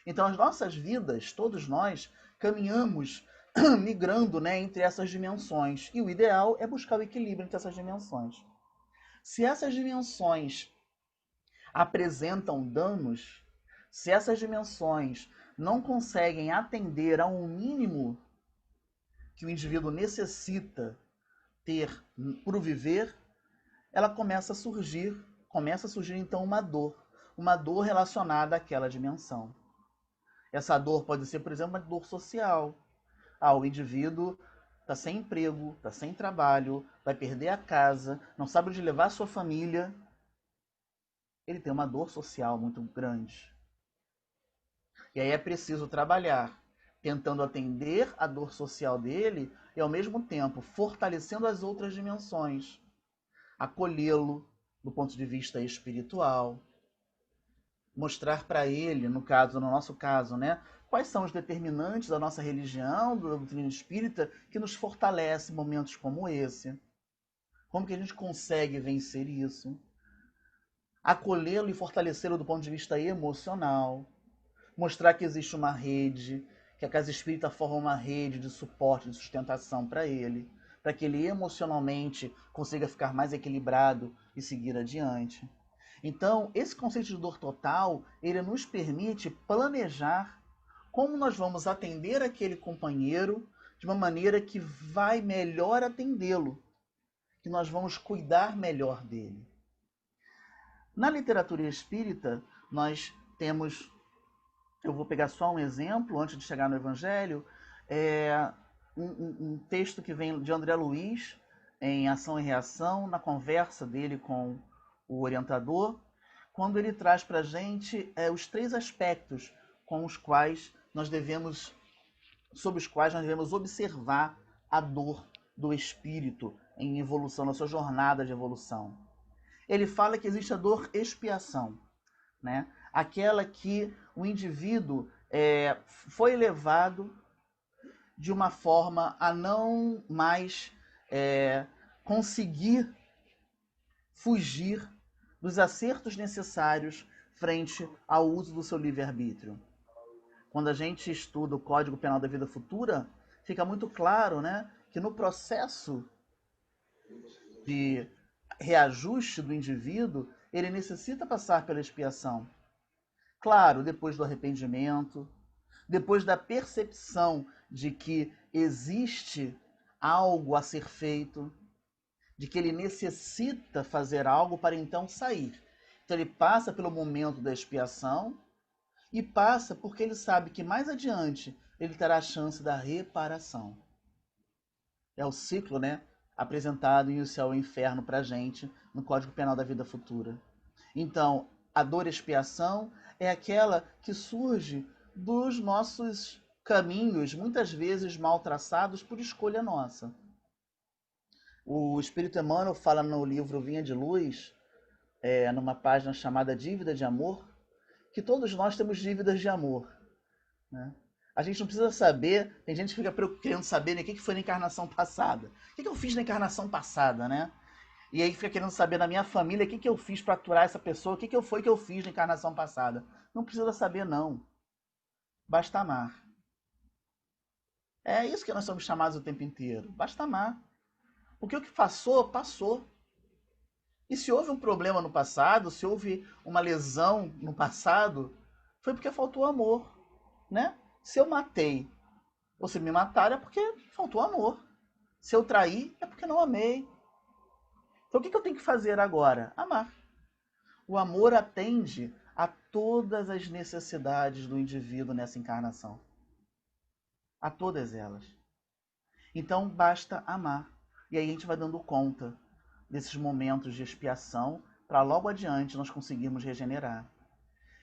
Então, as nossas vidas, todos nós, caminhamos migrando, né, entre essas dimensões. E o ideal é buscar o equilíbrio entre essas dimensões. Se essas dimensões apresentam danos, se essas dimensões não conseguem atender a um mínimo que o indivíduo necessita ter para o viver, ela começa a surgir então uma dor relacionada àquela dimensão. Essa dor pode ser, por exemplo, uma dor social. O indivíduo está sem emprego, está sem trabalho, vai perder a casa, não sabe onde levar a sua família. Ele tem uma dor social muito grande. E aí é preciso trabalhar, tentando atender a dor social dele e, ao mesmo tempo, fortalecendo as outras dimensões. Acolhê-lo do ponto de vista espiritual. Mostrar para ele, no nosso caso, né, quais são os determinantes da nossa religião, da doutrina espírita, que nos fortalece em momentos como esse. Como que a gente consegue vencer isso? Acolhê-lo e fortalecê-lo do ponto de vista emocional. Mostrar que existe uma rede, que a Casa Espírita forma uma rede de suporte, de sustentação para ele, para que ele emocionalmente consiga ficar mais equilibrado e seguir adiante. Então, esse conceito de dor total, ele nos permite planejar como nós vamos atender aquele companheiro de uma maneira que vai melhor atendê-lo, que nós vamos cuidar melhor dele. Na literatura espírita, nós temos, eu vou pegar só um exemplo antes de chegar no Evangelho, um texto que vem de André Luiz, em Ação e Reação, na conversa dele com o orientador, quando ele traz para a gente os 3 aspectos sobre os quais nós devemos observar a dor do espírito em evolução, na sua jornada de evolução. Ele fala que existe a dor expiação, né? Aquela que o indivíduo foi levado de uma forma a não mais conseguir fugir dos acertos necessários frente ao uso do seu livre-arbítrio. Quando a gente estuda o Código Penal da Vida Futura, fica muito claro, né, que no processo de reajuste do indivíduo, ele necessita passar pela expiação. Claro, depois do arrependimento, depois da percepção de que existe algo a ser feito, de que ele necessita fazer algo para então sair. Então ele passa pelo momento da expiação e passa porque ele sabe que mais adiante ele terá a chance da reparação. É o ciclo, né, apresentado em O Céu e o Inferno para a gente no Código Penal da Vida Futura. Então, a dor expiação é aquela que surge dos nossos caminhos, muitas vezes mal traçados por escolha nossa. O Espírito Emmanuel fala no livro Vinha de Luz, numa página chamada Dívida de Amor, que todos nós temos dívidas de amor, né? A gente não precisa saber, tem gente que fica querendo saber, né, o que foi na encarnação passada. O que eu fiz na encarnação passada, né? E aí fica querendo saber na minha família o que eu fiz para aturar essa pessoa, o que foi que eu fiz na encarnação passada. Não precisa saber, não. Basta amar. É isso que nós somos chamados o tempo inteiro. Basta amar. Porque o que passou, passou. E se houve um problema no passado, se houve uma lesão no passado, foi porque faltou amor, né? Se eu matei ou se me mataram é porque faltou amor. Se eu traí é porque não amei. Então o que eu tenho que fazer agora? Amar. O amor atende a todas as necessidades do indivíduo nessa encarnação. A todas elas. Então basta amar. E aí a gente vai dando conta desses momentos de expiação para logo adiante nós conseguirmos regenerar.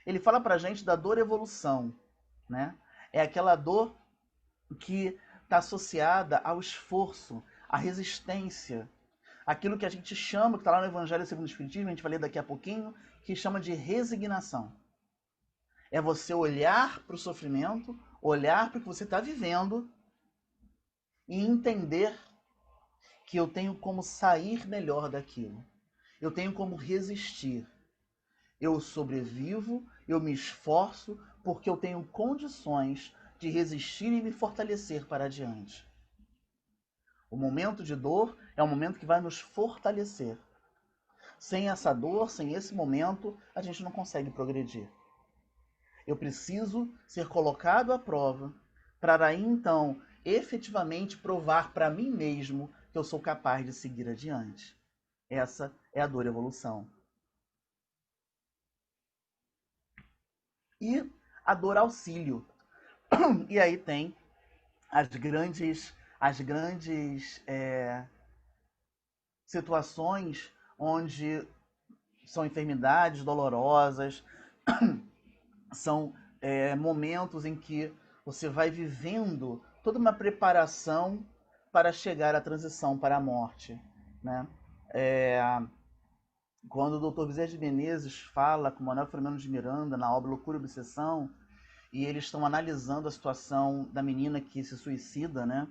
Ele fala para a gente da dor evolução, né? É aquela dor que está associada ao esforço, à resistência, aquilo que a gente chama, que está lá no Evangelho segundo o Espiritismo, a gente vai ler daqui a pouquinho, que chama de resignação. É você olhar para o sofrimento, olhar para o que você está vivendo e entender que eu tenho como sair melhor daquilo. Eu tenho como resistir. Eu sobrevivo, eu me esforço, porque eu tenho condições de resistir e me fortalecer para adiante. O momento de dor é um momento que vai nos fortalecer. Sem essa dor, sem esse momento, a gente não consegue progredir. Eu preciso ser colocado à prova para aí então efetivamente provar para mim mesmo que eu sou capaz de seguir adiante. Essa é a dor evolução. E a dor auxílio. E aí tem as grandes situações onde são enfermidades dolorosas, são momentos em que você vai vivendo toda uma preparação para chegar à transição para a morte, né? É, quando o Dr. Bezerra de Menezes fala com Manuel Filomeno de Miranda na obra Loucura e Obsessão, e eles estão analisando a situação da menina que se suicida, né?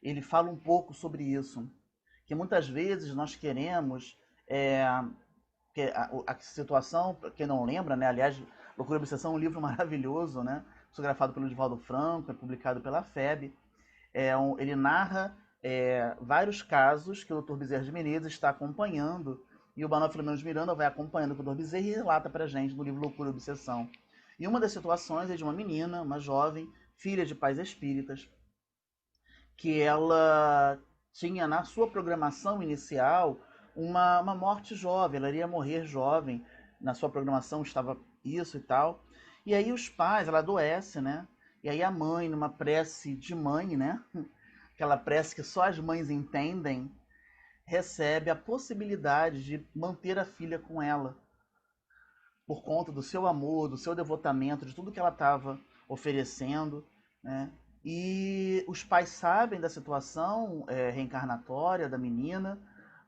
Ele fala um pouco sobre isso, que muitas vezes nós queremos que a situação, para quem não lembra, né? Aliás, Loucura e Obsessão é um livro maravilhoso, né? Fotografado pelo Divaldo Franco, é publicado pela FEB. Ele narra vários casos que o Dr. Bezerra de Menezes está acompanhando, e o Manuel Filomeno de Miranda vai acompanhando o Dr. Bezerra e relata para a gente no livro Loucura e Obsessão. E uma das situações é de uma menina, uma jovem, filha de pais espíritas, que ela tinha na sua programação inicial uma morte jovem, ela iria morrer jovem, na sua programação estava isso e tal. E aí os pais, ela adoece, né? E aí a mãe, numa prece de mãe, né? Aquela prece que só as mães entendem, recebe a possibilidade de manter a filha com ela, por conta do seu amor, do seu devotamento, de tudo que ela estava oferecendo, né? E os pais sabem da situação reencarnatória da menina,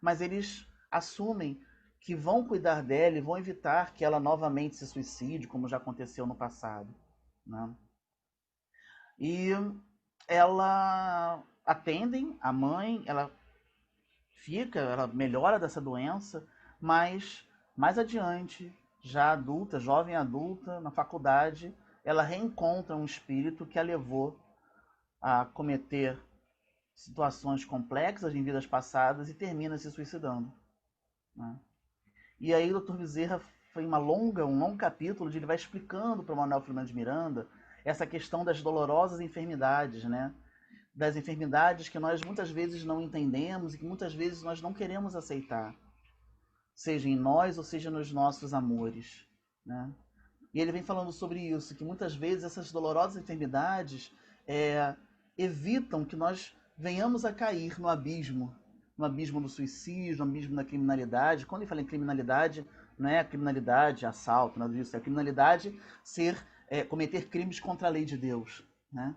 mas eles assumem que vão cuidar dela e vão evitar que ela novamente se suicide, como já aconteceu no passado, né? E ela atendem a mãe, ela melhora dessa doença, mas mais adiante, já adulta, jovem adulta, na faculdade, ela reencontra um espírito que a levou a cometer situações complexas em vidas passadas e termina se suicidando, né? E aí o Dr. Bezerra foi um longo capítulo onde ele vai explicando para o Manuel Filomeno de Miranda essa questão das dolorosas enfermidades, né? Das enfermidades que nós muitas vezes não entendemos e que muitas vezes nós não queremos aceitar, seja em nós ou seja nos nossos amores, né? E ele vem falando sobre isso, que muitas vezes essas dolorosas enfermidades evitam que nós venhamos a cair no abismo do suicídio, no abismo da criminalidade. Quando ele fala em criminalidade, não é a criminalidade, assalto, nada disso, é a criminalidade cometer crimes contra a lei de Deus, né?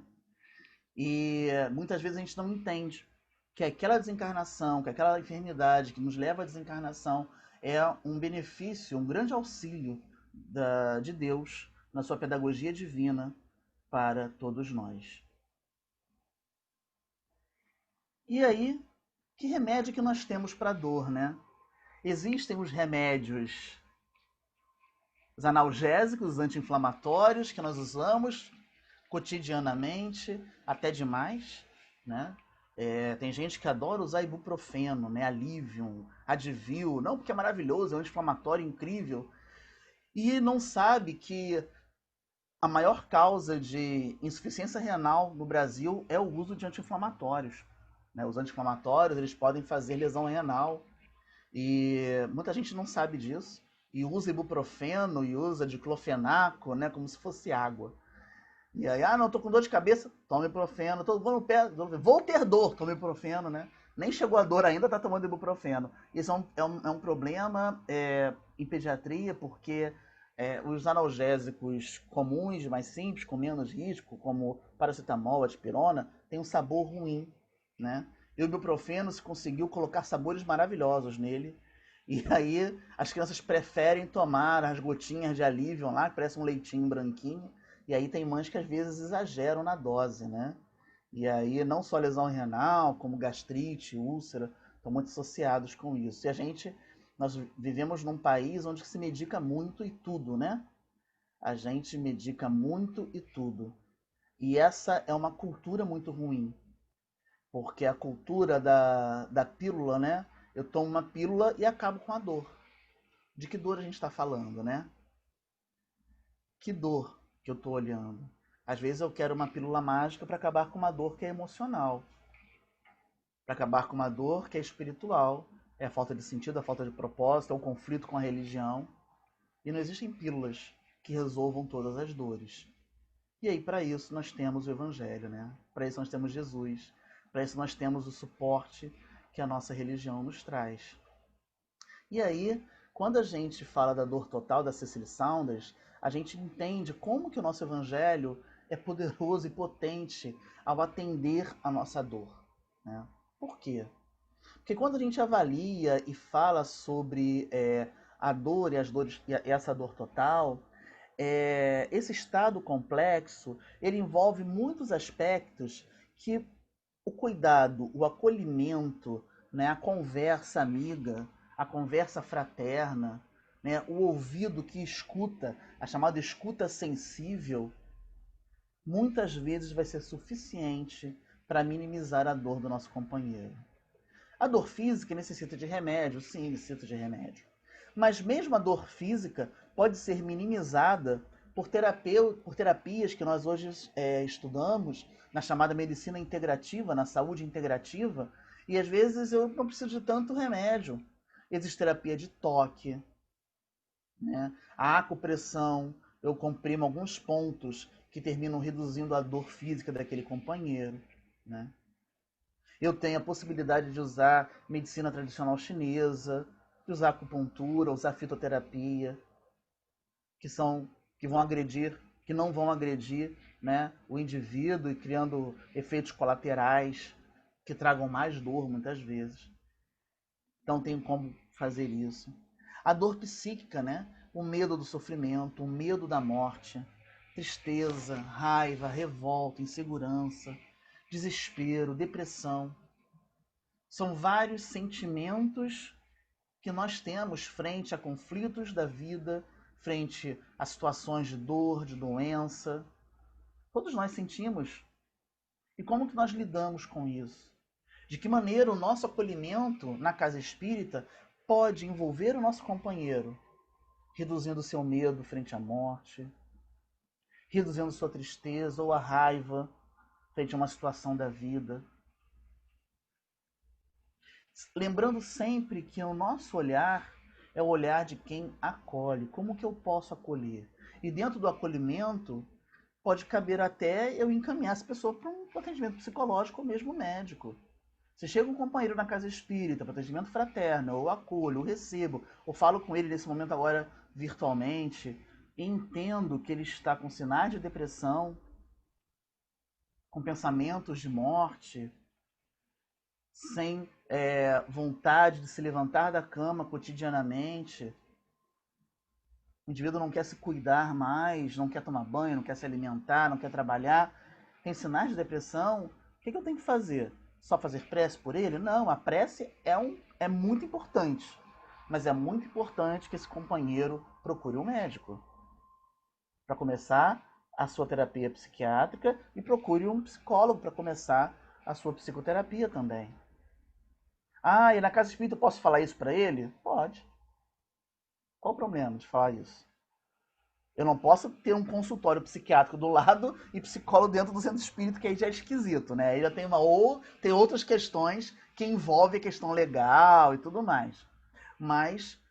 E muitas vezes a gente não entende que aquela desencarnação, que aquela enfermidade que nos leva à desencarnação é um benefício, um grande auxílio de Deus na sua pedagogia divina para todos nós. E aí, que remédio que nós temos para a dor, né? Existem os remédios, os analgésicos, os anti-inflamatórios que nós usamos cotidianamente, até demais, né? Tem gente que adora usar ibuprofeno, né? Alivium, Advil, não porque é maravilhoso, é um anti-inflamatório incrível, e não sabe que a maior causa de insuficiência renal no Brasil é o uso de anti-inflamatórios, né? Os anti-inflamatórios, eles podem fazer lesão renal, e muita gente não sabe disso, e usa ibuprofeno e usa diclofenaco, né? Como se fosse água. E aí, não, tô com dor de cabeça, toma ibuprofeno, vou no pé, vou ter dor, toma ibuprofeno, né? Nem chegou a dor ainda, tá tomando ibuprofeno. Isso é um problema em pediatria, porque os analgésicos comuns, mais simples, com menos risco, como paracetamol, aspirona, tem um sabor ruim, né? E o ibuprofeno se conseguiu colocar sabores maravilhosos nele. E aí as crianças preferem tomar as gotinhas de alívio lá, que parece um leitinho branquinho. E aí tem mães que às vezes exageram na dose, né? E aí não só lesão renal, como gastrite, úlcera, estão muito associados com isso. E nós vivemos num país onde se medica muito e tudo, né? A gente medica muito e tudo. E essa é uma cultura muito ruim, porque a cultura da pílula, né? Eu tomo uma pílula e acabo com a dor. De que dor a gente está falando, né? Que dor que eu estou olhando? Às vezes eu quero uma pílula mágica para acabar com uma dor que é emocional. para acabar com uma dor que é espiritual, é a falta de sentido, a falta de propósito, é o conflito com a religião. E não existem pílulas que resolvam todas as dores. E aí, para isso, nós temos o Evangelho, né? Para isso, nós temos Jesus. Para isso, nós temos o suporte que a nossa religião nos traz. E aí, quando a gente fala da dor total da Cecily Saunders, a gente entende como que o nosso Evangelho é poderoso e potente ao atender a nossa dor, né? Por quê? Porque quando a gente avalia e fala sobre a dor e as dores e essa dor total, esse estado complexo ele envolve muitos aspectos que o cuidado, o acolhimento, né, a conversa amiga, a conversa fraterna, né, o ouvido que escuta, a chamada escuta sensível, muitas vezes vai ser suficiente para minimizar a dor do nosso companheiro. A dor física necessita de remédio, sim, necessita de remédio. Mas mesmo a dor física pode ser minimizada por terapias que nós hoje estudamos na chamada medicina integrativa, na saúde integrativa, e às vezes eu não preciso de tanto remédio. Existe terapia de toque, né? A acupressão, eu comprimo alguns pontos que terminam reduzindo a dor física daquele companheiro, né? Eu tenho a possibilidade de usar medicina tradicional chinesa, de usar acupuntura, usar fitoterapia, que são que vão agredir, que não vão agredir, né, o indivíduo e criando efeitos colaterais que tragam mais dor muitas vezes. Então tem como fazer isso. A dor psíquica, né? O medo do sofrimento, o medo da morte, tristeza, raiva, revolta, insegurança, desespero, depressão. São vários sentimentos que nós temos frente a conflitos da vida, frente a situações de dor, de doença. Todos nós sentimos. E como que nós lidamos com isso? De que maneira o nosso acolhimento na casa espírita pode envolver o nosso companheiro, reduzindo seu medo frente à morte, reduzindo sua tristeza ou a raiva frente a uma situação da vida. Lembrando sempre que o nosso olhar é o olhar de quem acolhe. Como que eu posso acolher? E dentro do acolhimento, pode caber até eu encaminhar essa pessoa para um atendimento psicológico ou mesmo médico. Se chega um companheiro na casa espírita para atendimento fraterno, eu acolho, eu recebo, ou falo com ele nesse momento agora virtualmente, e entendo que ele está com sinais de depressão, com pensamentos de morte, sem vontade de se levantar da cama cotidianamente. O indivíduo não quer se cuidar mais, não quer tomar banho, não quer se alimentar, não quer trabalhar. Tem sinais de depressão. O que eu tenho que fazer? Só fazer prece por ele? Não, a prece é muito importante. Mas é muito importante que esse companheiro procure um médico. Para começar a sua terapia psiquiátrica e procure um psicólogo para começar a sua psicoterapia também. Ah, e na casa espírita eu posso falar isso para ele? Pode. Qual o problema de falar isso? Eu não posso ter um consultório psiquiátrico do lado e psicólogo dentro do centro espírita, que aí já é esquisito, né? Aí já tem outras questões que envolvem a questão legal e tudo mais. Mas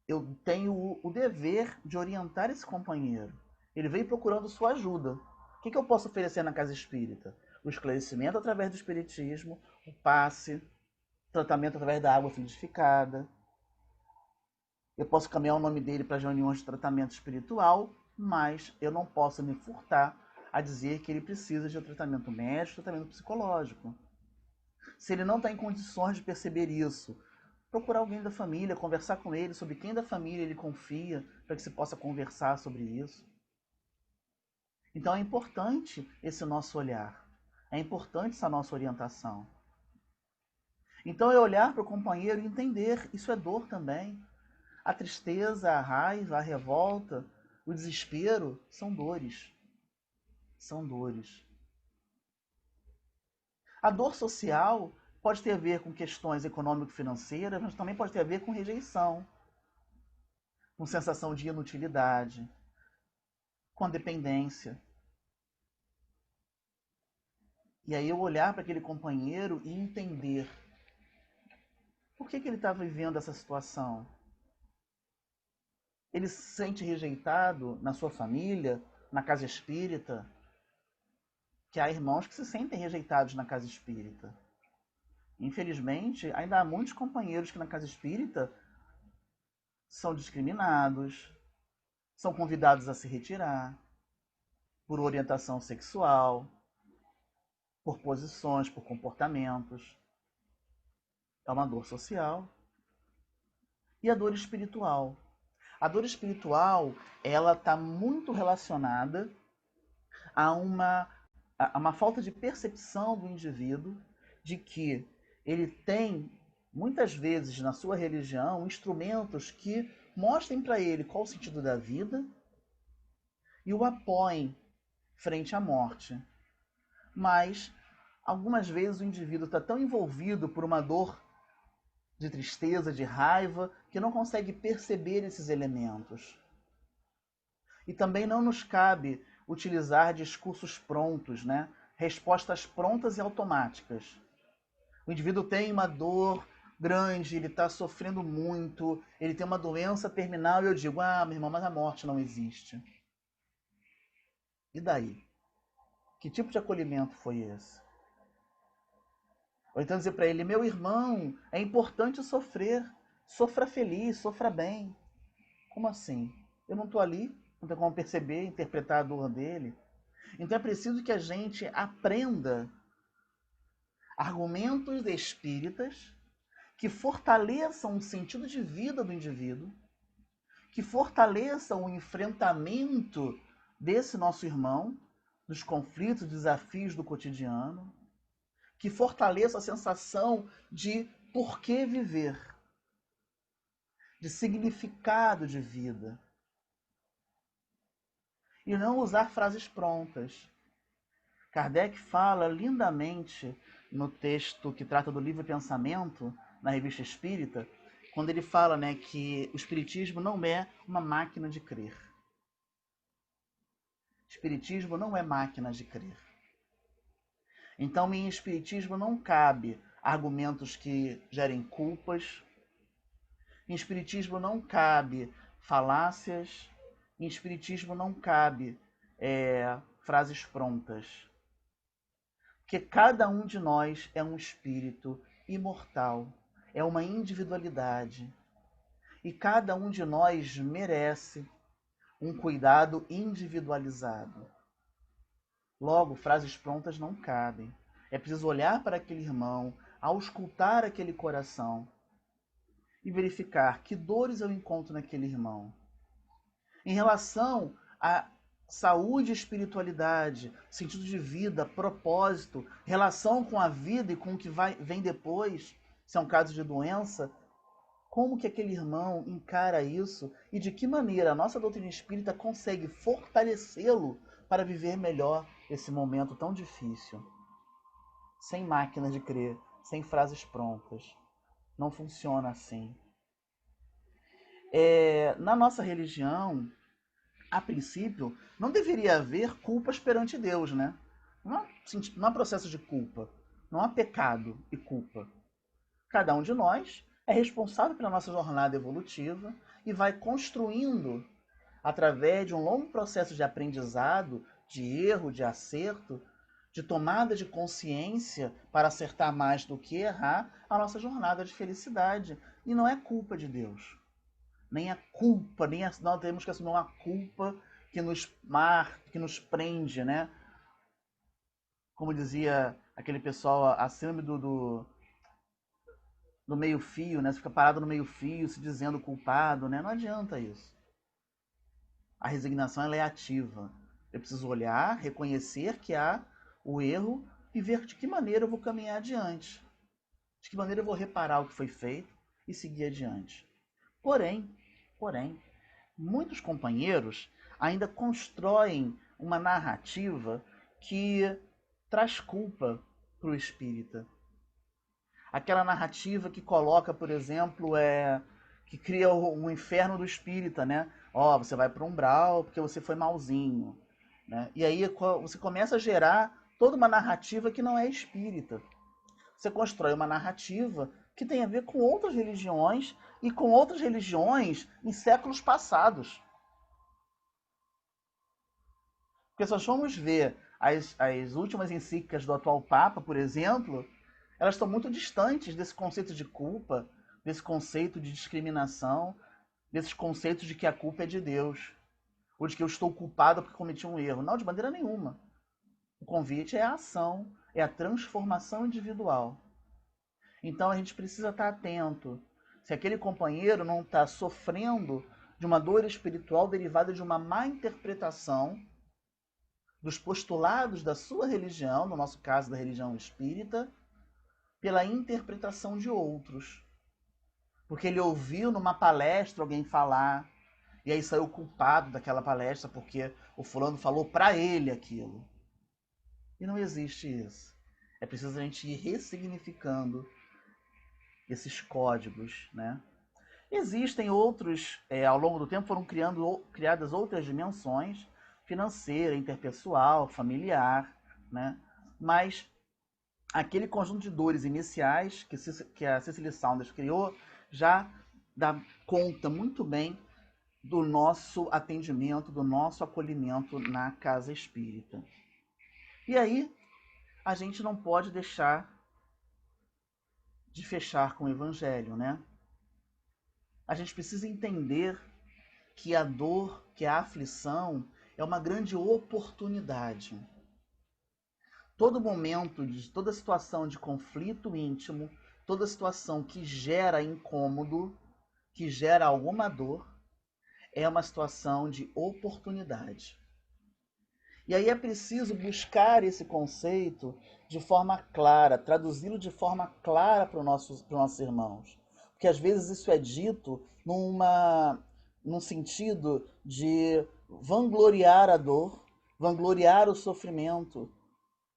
eu tenho o dever de orientar esse companheiro. Ele veio procurando sua ajuda. O que eu posso oferecer na casa espírita? O esclarecimento através do espiritismo, o passe, tratamento através da água fluidificada. Eu posso caminhar o nome dele para as reuniões de tratamento espiritual, mas eu não posso me furtar a dizer que ele precisa de um tratamento médico, tratamento psicológico. Se ele não está em condições de perceber isso, procurar alguém da família, conversar com ele sobre quem da família ele confia, para que se possa conversar sobre isso. Então é importante esse nosso olhar, é importante essa nossa orientação. Então é olhar para o companheiro e entender, isso é dor também. A tristeza, a raiva, a revolta, o desespero são dores. São dores. A dor social pode ter a ver com questões econômico-financeiras, mas também pode ter a ver com rejeição, com sensação de inutilidade, com dependência. E aí eu olhar para aquele companheiro e entender Por que ele está vivendo essa situação? Ele se sente rejeitado na sua família, na casa espírita, que há irmãos que se sentem rejeitados na casa espírita. Infelizmente, ainda há muitos companheiros que na casa espírita são discriminados, são convidados a se retirar por orientação sexual, por posições, por comportamentos. É uma dor social. E a dor espiritual. A dor espiritual, ela está muito relacionada a uma falta de percepção do indivíduo de que ele tem, muitas vezes, na sua religião, instrumentos que mostrem para ele qual o sentido da vida e o apoiem frente à morte. Mas, algumas vezes, o indivíduo está tão envolvido por uma dor de tristeza, de raiva, que não consegue perceber esses elementos. E também não nos cabe utilizar discursos prontos, né? Respostas prontas e automáticas. O indivíduo tem uma dor grande, ele está sofrendo muito, ele tem uma doença terminal e eu digo, meu irmão, mas a morte não existe. E daí? Que tipo de acolhimento foi esse? Ou então dizer para ele, meu irmão, é importante sofrer, sofra feliz, sofra bem. Como assim? Eu não estou ali, não tenho como perceber, interpretar a dor dele. Então é preciso que a gente aprenda argumentos espíritas que fortaleçam o sentido de vida do indivíduo, que fortaleçam o enfrentamento desse nosso irmão, dos conflitos, desafios do cotidiano, que fortaleça a sensação de por que viver, de significado de vida. E não usar frases prontas. Kardec fala lindamente no texto que trata do livre pensamento, na Revista Espírita, quando ele fala, né, que o espiritismo não é uma máquina de crer. Espiritismo não é máquina de crer. Então, em espiritismo não cabe argumentos que gerem culpas. Em espiritismo não cabe falácias. Em espiritismo não cabe frases prontas. Porque cada um de nós é um espírito imortal, é uma individualidade. E cada um de nós merece um cuidado individualizado. Logo, frases prontas não cabem. É preciso olhar para aquele irmão, auscultar aquele coração e verificar que dores eu encontro naquele irmão. Em relação à saúde e espiritualidade, sentido de vida, propósito, relação com a vida e com o que vem depois, se é um caso de doença, como que aquele irmão encara isso e de que maneira a nossa doutrina espírita consegue fortalecê-lo para viver melhor esse momento tão difícil. Sem máquina de crer, sem frases prontas. Não funciona assim. Na nossa religião, a princípio, não deveria haver culpas perante Deus, né? Não há processo de culpa. Não há pecado e culpa. Cada um de nós é responsável pela nossa jornada evolutiva e vai construindo, através de um longo processo de aprendizado, de erro, de acerto, de tomada de consciência para acertar mais do que errar, a nossa jornada de felicidade. E não é culpa de Deus. Nem a culpa, nós temos que assumir uma culpa que nos marca, que nos prende, né? Como dizia aquele pessoal, a síndrome do meio-fio, né? Você fica parado no meio-fio, se dizendo culpado, né? Não adianta isso. A resignação ela é ativa. Eu preciso olhar, reconhecer que há o erro e ver de que maneira eu vou caminhar adiante. De que maneira eu vou reparar o que foi feito e seguir adiante. Porém, muitos companheiros ainda constroem uma narrativa que traz culpa para o espírita. Aquela narrativa que coloca, por exemplo, que cria um inferno do espírita, né? Você vai para o umbral porque você foi malzinho, né? E aí você começa a gerar toda uma narrativa que não é espírita. Você constrói uma narrativa que tem a ver com outras religiões e com outras religiões em séculos passados. Porque se nós formos ver as últimas encíclicas do atual Papa, por exemplo, elas estão muito distantes desse conceito de culpa, desse conceito de discriminação, desses conceitos de que a culpa é de Deus, ou de que eu estou culpado porque cometi um erro. Não, de maneira nenhuma. O convite é a ação, é a transformação individual. Então a gente precisa estar atento. Se aquele companheiro não está sofrendo de uma dor espiritual derivada de uma má interpretação dos postulados da sua religião, no nosso caso da religião espírita, pela interpretação de outros. Porque ele ouviu numa palestra alguém falar, e aí saiu culpado daquela palestra porque o fulano falou para ele aquilo. E não existe isso. É preciso a gente ir ressignificando esses códigos, né? Existem outros, ao longo do tempo foram criadas outras dimensões, financeira, interpessoal, familiar, né? Mas aquele conjunto de dores iniciais que a Cicely Saunders criou já dá conta muito bem do nosso atendimento, do nosso acolhimento na casa espírita. E aí, a gente não pode deixar de fechar com o Evangelho, né? A gente precisa entender que a dor, que a aflição é uma grande oportunidade. Todo momento, toda situação de conflito íntimo, toda situação que gera incômodo, que gera alguma dor, é uma situação de oportunidade. E aí é preciso buscar esse conceito de forma clara, traduzi-lo de forma clara para os nossos irmãos. Porque às vezes isso é dito num sentido de vangloriar a dor, vangloriar o sofrimento.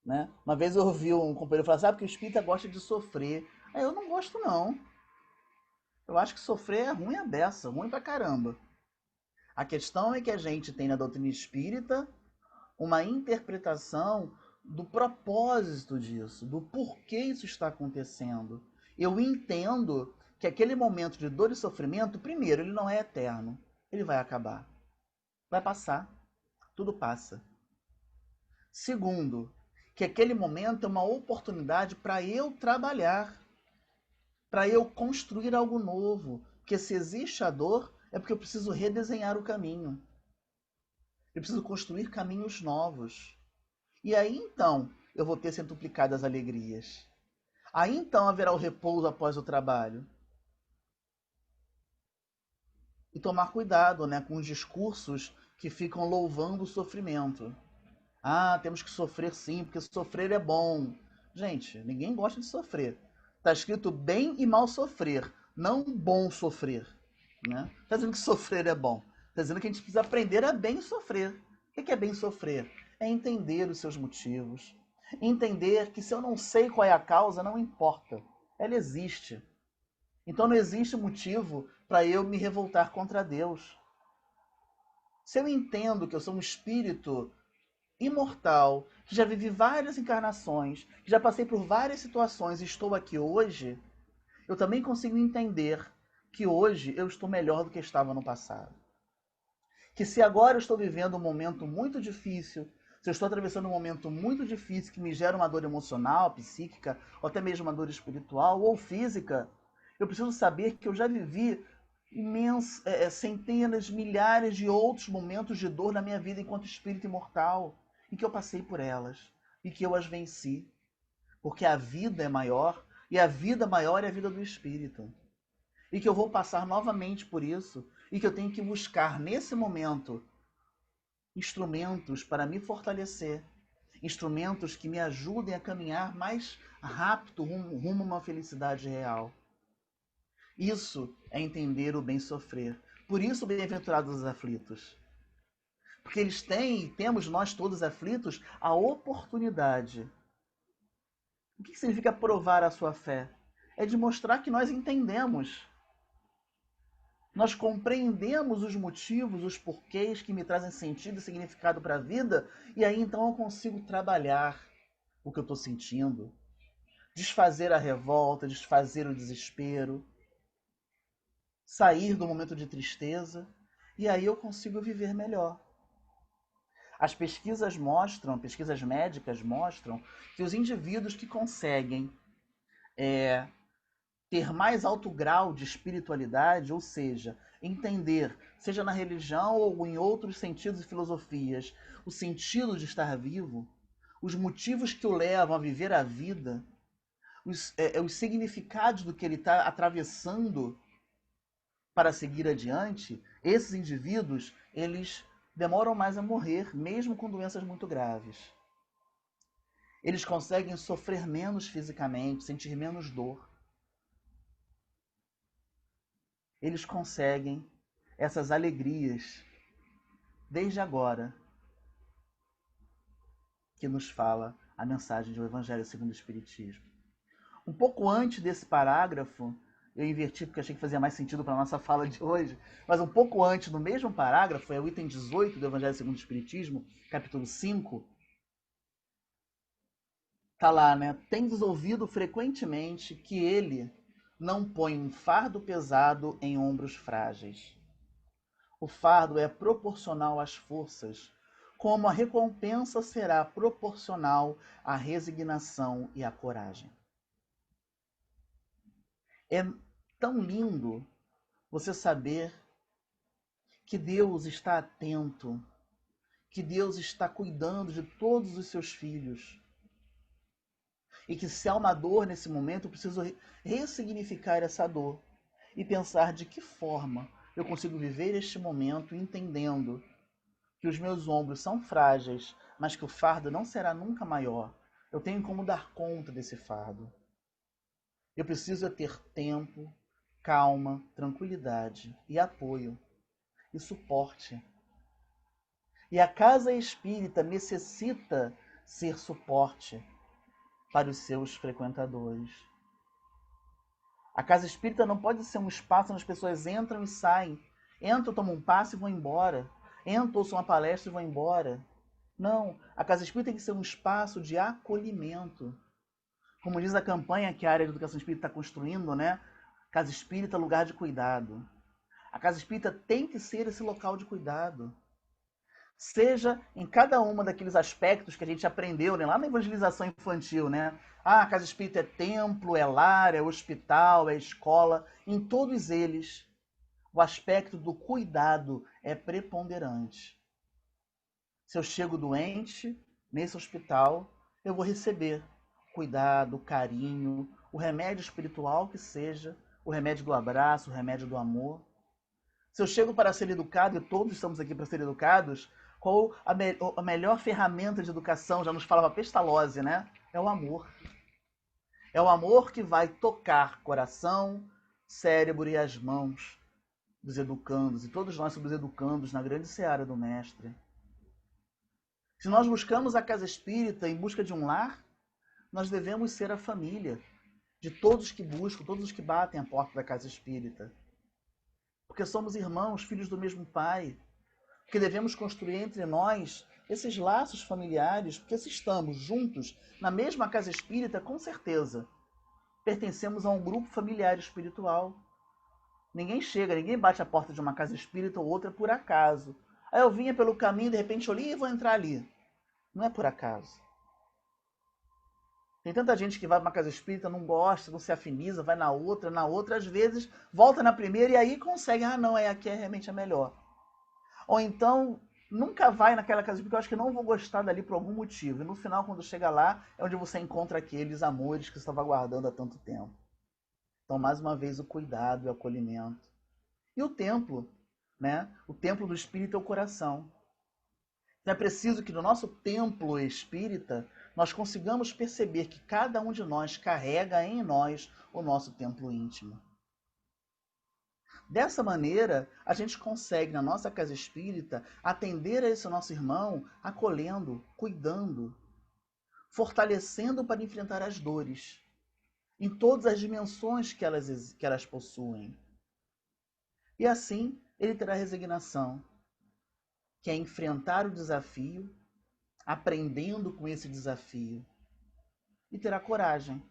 Né? Uma vez eu ouvi um companheiro falar, sabe que o espírita gosta de sofrer. Aí eu não gosto não. Eu acho que sofrer é ruim a beça, ruim pra caramba. A questão é que a gente tem na doutrina espírita uma interpretação do propósito disso, do porquê isso está acontecendo. Eu entendo que aquele momento de dor e sofrimento, primeiro, ele não é eterno. Ele vai acabar. Vai passar. Tudo passa. Segundo, que aquele momento é uma oportunidade para eu trabalhar, para eu construir algo novo. Porque se existe a dor, é porque eu preciso redesenhar o caminho. Eu preciso construir caminhos novos. E aí então eu vou ter centuplicadas alegrias. Aí então haverá o repouso após o trabalho. E tomar cuidado, né, com os discursos que ficam louvando o sofrimento. Ah, temos que sofrer sim, porque sofrer é bom. Gente, ninguém gosta de sofrer. Está escrito bem e mal sofrer, não bom sofrer. Né? Está dizendo que sofrer é bom. Está dizendo que a gente precisa aprender a bem sofrer. O que é bem sofrer? É entender os seus motivos. Entender que se eu não sei qual é a causa, não importa. Ela existe. Então não existe motivo para eu me revoltar contra Deus. Se eu entendo que eu sou um espírito imortal, que já vivi várias encarnações, que já passei por várias situações e estou aqui hoje, eu também consigo entender que hoje eu estou melhor do que estava no passado. Que se agora eu estou vivendo um momento muito difícil, se eu estou atravessando um momento muito difícil que me gera uma dor emocional, psíquica, ou até mesmo uma dor espiritual ou física, eu preciso saber que eu já vivi centenas, milhares de outros momentos de dor na minha vida enquanto espírito imortal, e que eu passei por elas, e que eu as venci. Porque a vida é maior, e a vida maior é a vida do espírito. E que eu vou passar novamente por isso, e que eu tenho que buscar nesse momento instrumentos para me fortalecer, instrumentos que me ajudem a caminhar mais rápido rumo a uma felicidade real. Isso é entender o bem sofrer. Por isso, bem-aventurados os aflitos. Porque eles têm, e temos nós todos aflitos, a oportunidade. O que significa provar a sua fé? É de mostrar que nós entendemos. Nós compreendemos os motivos, os porquês que me trazem sentido e significado para a vida, e aí então eu consigo trabalhar o que eu estou sentindo. desfazer a revolta, desfazer o desespero, sair do momento de tristeza, e aí eu consigo viver melhor. As pesquisas médicas mostram que os indivíduos que conseguem ter mais alto grau de espiritualidade, ou seja, entender, seja na religião ou em outros sentidos e filosofias, o sentido de estar vivo, os motivos que o levam a viver a vida, os significados do que ele está atravessando para seguir adiante, esses indivíduos, eles demoram mais a morrer, mesmo com doenças muito graves. Eles conseguem sofrer menos fisicamente, sentir menos dor. Eles conseguem essas alegrias desde agora que nos fala a mensagem do Evangelho segundo o Espiritismo. Um pouco antes desse parágrafo, eu inverti porque achei que fazia mais sentido para a nossa fala de hoje, mas um pouco antes, no mesmo parágrafo, é o item 18 do Evangelho segundo o Espiritismo, capítulo 5, tá lá, né? Tendes ouvido frequentemente que ele não põe um fardo pesado em ombros frágeis. O fardo é proporcional às forças, como a recompensa será proporcional à resignação e à coragem. É tão lindo você saber que Deus está atento, que Deus está cuidando de todos os seus filhos. E que se há uma dor nesse momento, eu preciso ressignificar essa dor e pensar de que forma eu consigo viver este momento entendendo que os meus ombros são frágeis, mas que o fardo não será nunca maior. Eu tenho como dar conta desse fardo. Eu preciso ter tempo, calma, tranquilidade e apoio e suporte. E a casa espírita necessita ser suporte para os seus frequentadores. A casa espírita não pode ser um espaço onde as pessoas entram e saem. Entram, tomam um passe e vão embora. Entram, ouçam uma palestra e vão embora. Não, a casa espírita tem que ser um espaço de acolhimento. Como diz a campanha que a área de educação espírita está construindo, né? Casa espírita, lugar de cuidado. A casa espírita tem que ser esse local de cuidado. Seja em cada uma daqueles aspectos que a gente aprendeu, né, lá na evangelização infantil, né? Ah, a casa espírita é templo, é lar, é hospital, é escola. Em todos eles, o aspecto do cuidado é preponderante. Se eu chego doente nesse hospital, eu vou receber cuidado, carinho, o remédio espiritual que seja, o remédio do abraço, o remédio do amor. Se eu chego para ser educado, e todos estamos aqui para ser educados, qual a melhor ferramenta de educação? Já nos falava Pestalozzi, né? É o amor. É o amor que vai tocar coração, cérebro e as mãos dos educandos. E todos nós somos educandos na grande seara do Mestre. Se nós buscamos a casa espírita em busca de um lar, nós devemos ser a família de todos que buscam, todos os que batem a porta da casa espírita. Porque somos irmãos, filhos do mesmo Pai. Porque devemos construir entre nós esses laços familiares, porque se estamos juntos na mesma casa espírita, com certeza pertencemos a um grupo familiar espiritual. Ninguém chega, ninguém bate a porta de uma casa espírita ou outra por acaso. Aí eu vinha pelo caminho, de repente olhei e vou entrar ali. Não é por acaso. Tem tanta gente que vai para uma casa espírita, não gosta, não se afiniza, vai na outra, às vezes volta na primeira e aí consegue, não, aqui é realmente a melhor. Ou então, nunca vai naquela casa porque eu acho que não vou gostar dali por algum motivo. E no final, quando chega lá, é onde você encontra aqueles amores que você estava guardando há tanto tempo. Então, mais uma vez, o cuidado e o acolhimento. E o templo, né? O templo do espírito é o coração. Então, é preciso que no nosso templo espírita, nós consigamos perceber que cada um de nós carrega em nós o nosso templo íntimo. Dessa maneira, a gente consegue, na nossa casa espírita, atender a esse nosso irmão, acolhendo, cuidando, fortalecendo para enfrentar as dores, em todas as dimensões que elas possuem. E assim, ele terá resignação, que é enfrentar o desafio, aprendendo com esse desafio, e terá coragem,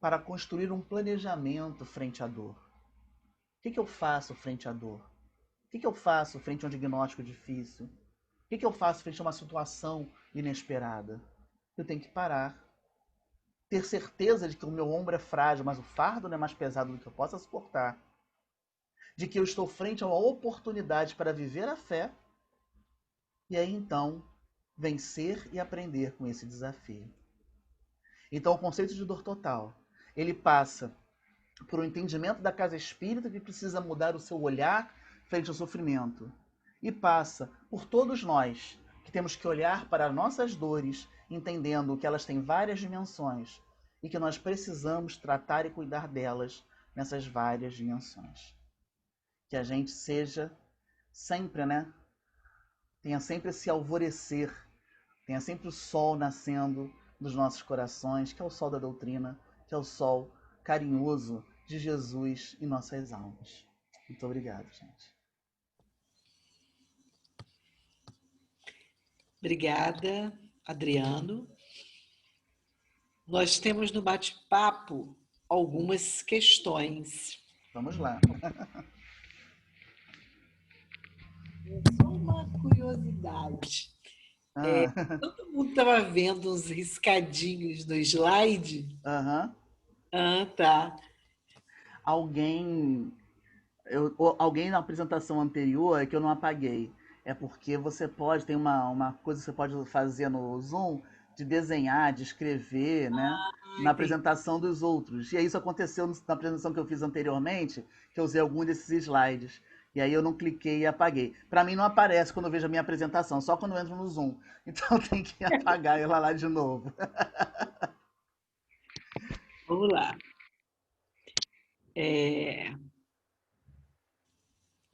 para construir um planejamento frente à dor. O que eu faço frente à dor? O que eu faço frente a um diagnóstico difícil? O que eu faço frente a uma situação inesperada? Eu tenho que parar, ter certeza de que o meu ombro é frágil, mas o fardo não é mais pesado do que eu possa suportar, de que eu estou frente a uma oportunidade para viver a fé, e aí então vencer e aprender com esse desafio. Então o conceito de dor total, ele passa por um entendimento da casa espírita que precisa mudar o seu olhar frente ao sofrimento, e passa por todos nós que temos que olhar para nossas dores, entendendo que elas têm várias dimensões e que nós precisamos tratar e cuidar delas nessas várias dimensões. Que a gente seja sempre, tenha sempre esse alvorecer, tenha sempre o sol nascendo dos nossos corações, que é o sol da doutrina, que é o sol carinhoso de Jesus em nossas almas. Muito obrigado, gente. Obrigada, Adriano. Nós temos no bate-papo algumas questões. Vamos lá. Só uma curiosidade. Todo mundo estava vendo uns riscadinhos no slide? Aham. Ah, tá. Alguém na apresentação anterior é que eu não apaguei. É porque você pode, tem uma coisa que você pode fazer no Zoom de desenhar, de escrever, na Entendi. apresentação dos outros. E aí isso aconteceu na apresentação que eu fiz anteriormente, que eu usei algum desses slides. E aí eu não cliquei e apaguei. Para mim não aparece quando eu vejo a minha apresentação, só quando eu entro no Zoom. Então tem que apagar ela lá de novo. Vamos lá.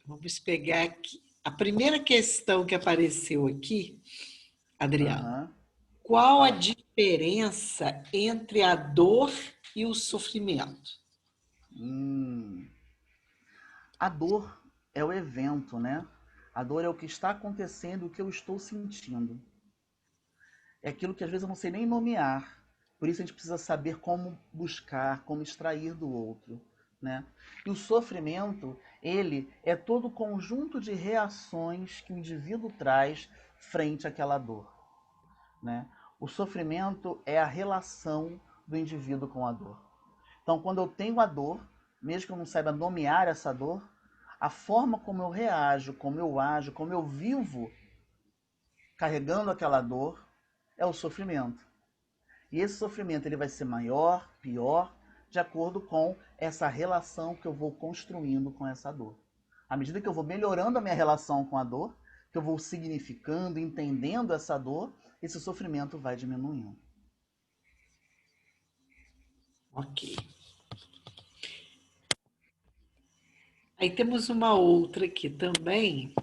Vamos pegar aqui. A primeira questão que apareceu aqui, Adriano, Aham. qual a Fala. diferença entre a dor e o sofrimento? Hum. A dor é o evento, né? A dor é o que está acontecendo, o que eu estou sentindo. É aquilo que às vezes eu não sei nem nomear. Por isso a gente precisa saber como buscar, como extrair do outro, né? E o sofrimento, ele é todo o conjunto de reações que o indivíduo traz frente àquela dor, né? O sofrimento é a relação do indivíduo com a dor. Então, quando eu tenho a dor, mesmo que eu não saiba nomear essa dor, a forma como eu reajo, como eu ajo, como eu vivo carregando aquela dor é o sofrimento. E esse sofrimento ele vai ser maior, pior, de acordo com essa relação que eu vou construindo com essa dor. À medida que eu vou melhorando a minha relação com a dor, que eu vou significando, entendendo essa dor, esse sofrimento vai diminuindo. Ok. Aí temos uma outra aqui também.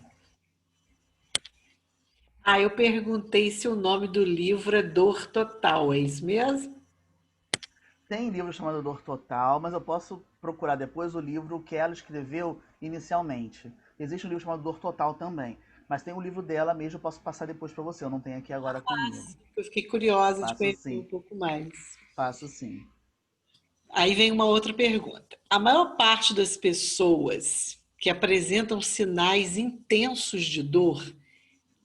Eu perguntei se o nome do livro é Dor Total, é isso mesmo? Tem livro chamado Dor Total, mas eu posso procurar depois o livro que ela escreveu inicialmente. Existe um livro chamado Dor Total também, mas tem o livro dela mesmo, eu posso passar depois para você, eu não tenho aqui agora comigo. Eu fiquei curiosa de Faço conhecer sim, um pouco mais. faço sim. Aí vem uma outra pergunta. A maior parte das pessoas que apresentam sinais intensos de dor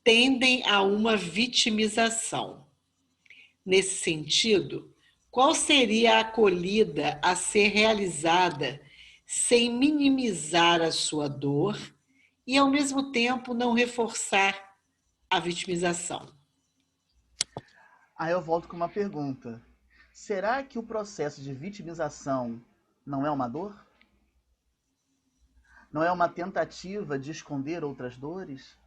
tendem a uma vitimização. Nesse sentido, qual seria a acolhida a ser realizada sem minimizar a sua dor e, ao mesmo tempo, não reforçar a vitimização? Aí eu volto com uma pergunta. Será que o processo de vitimização não é uma dor? Não é uma tentativa de esconder outras dores?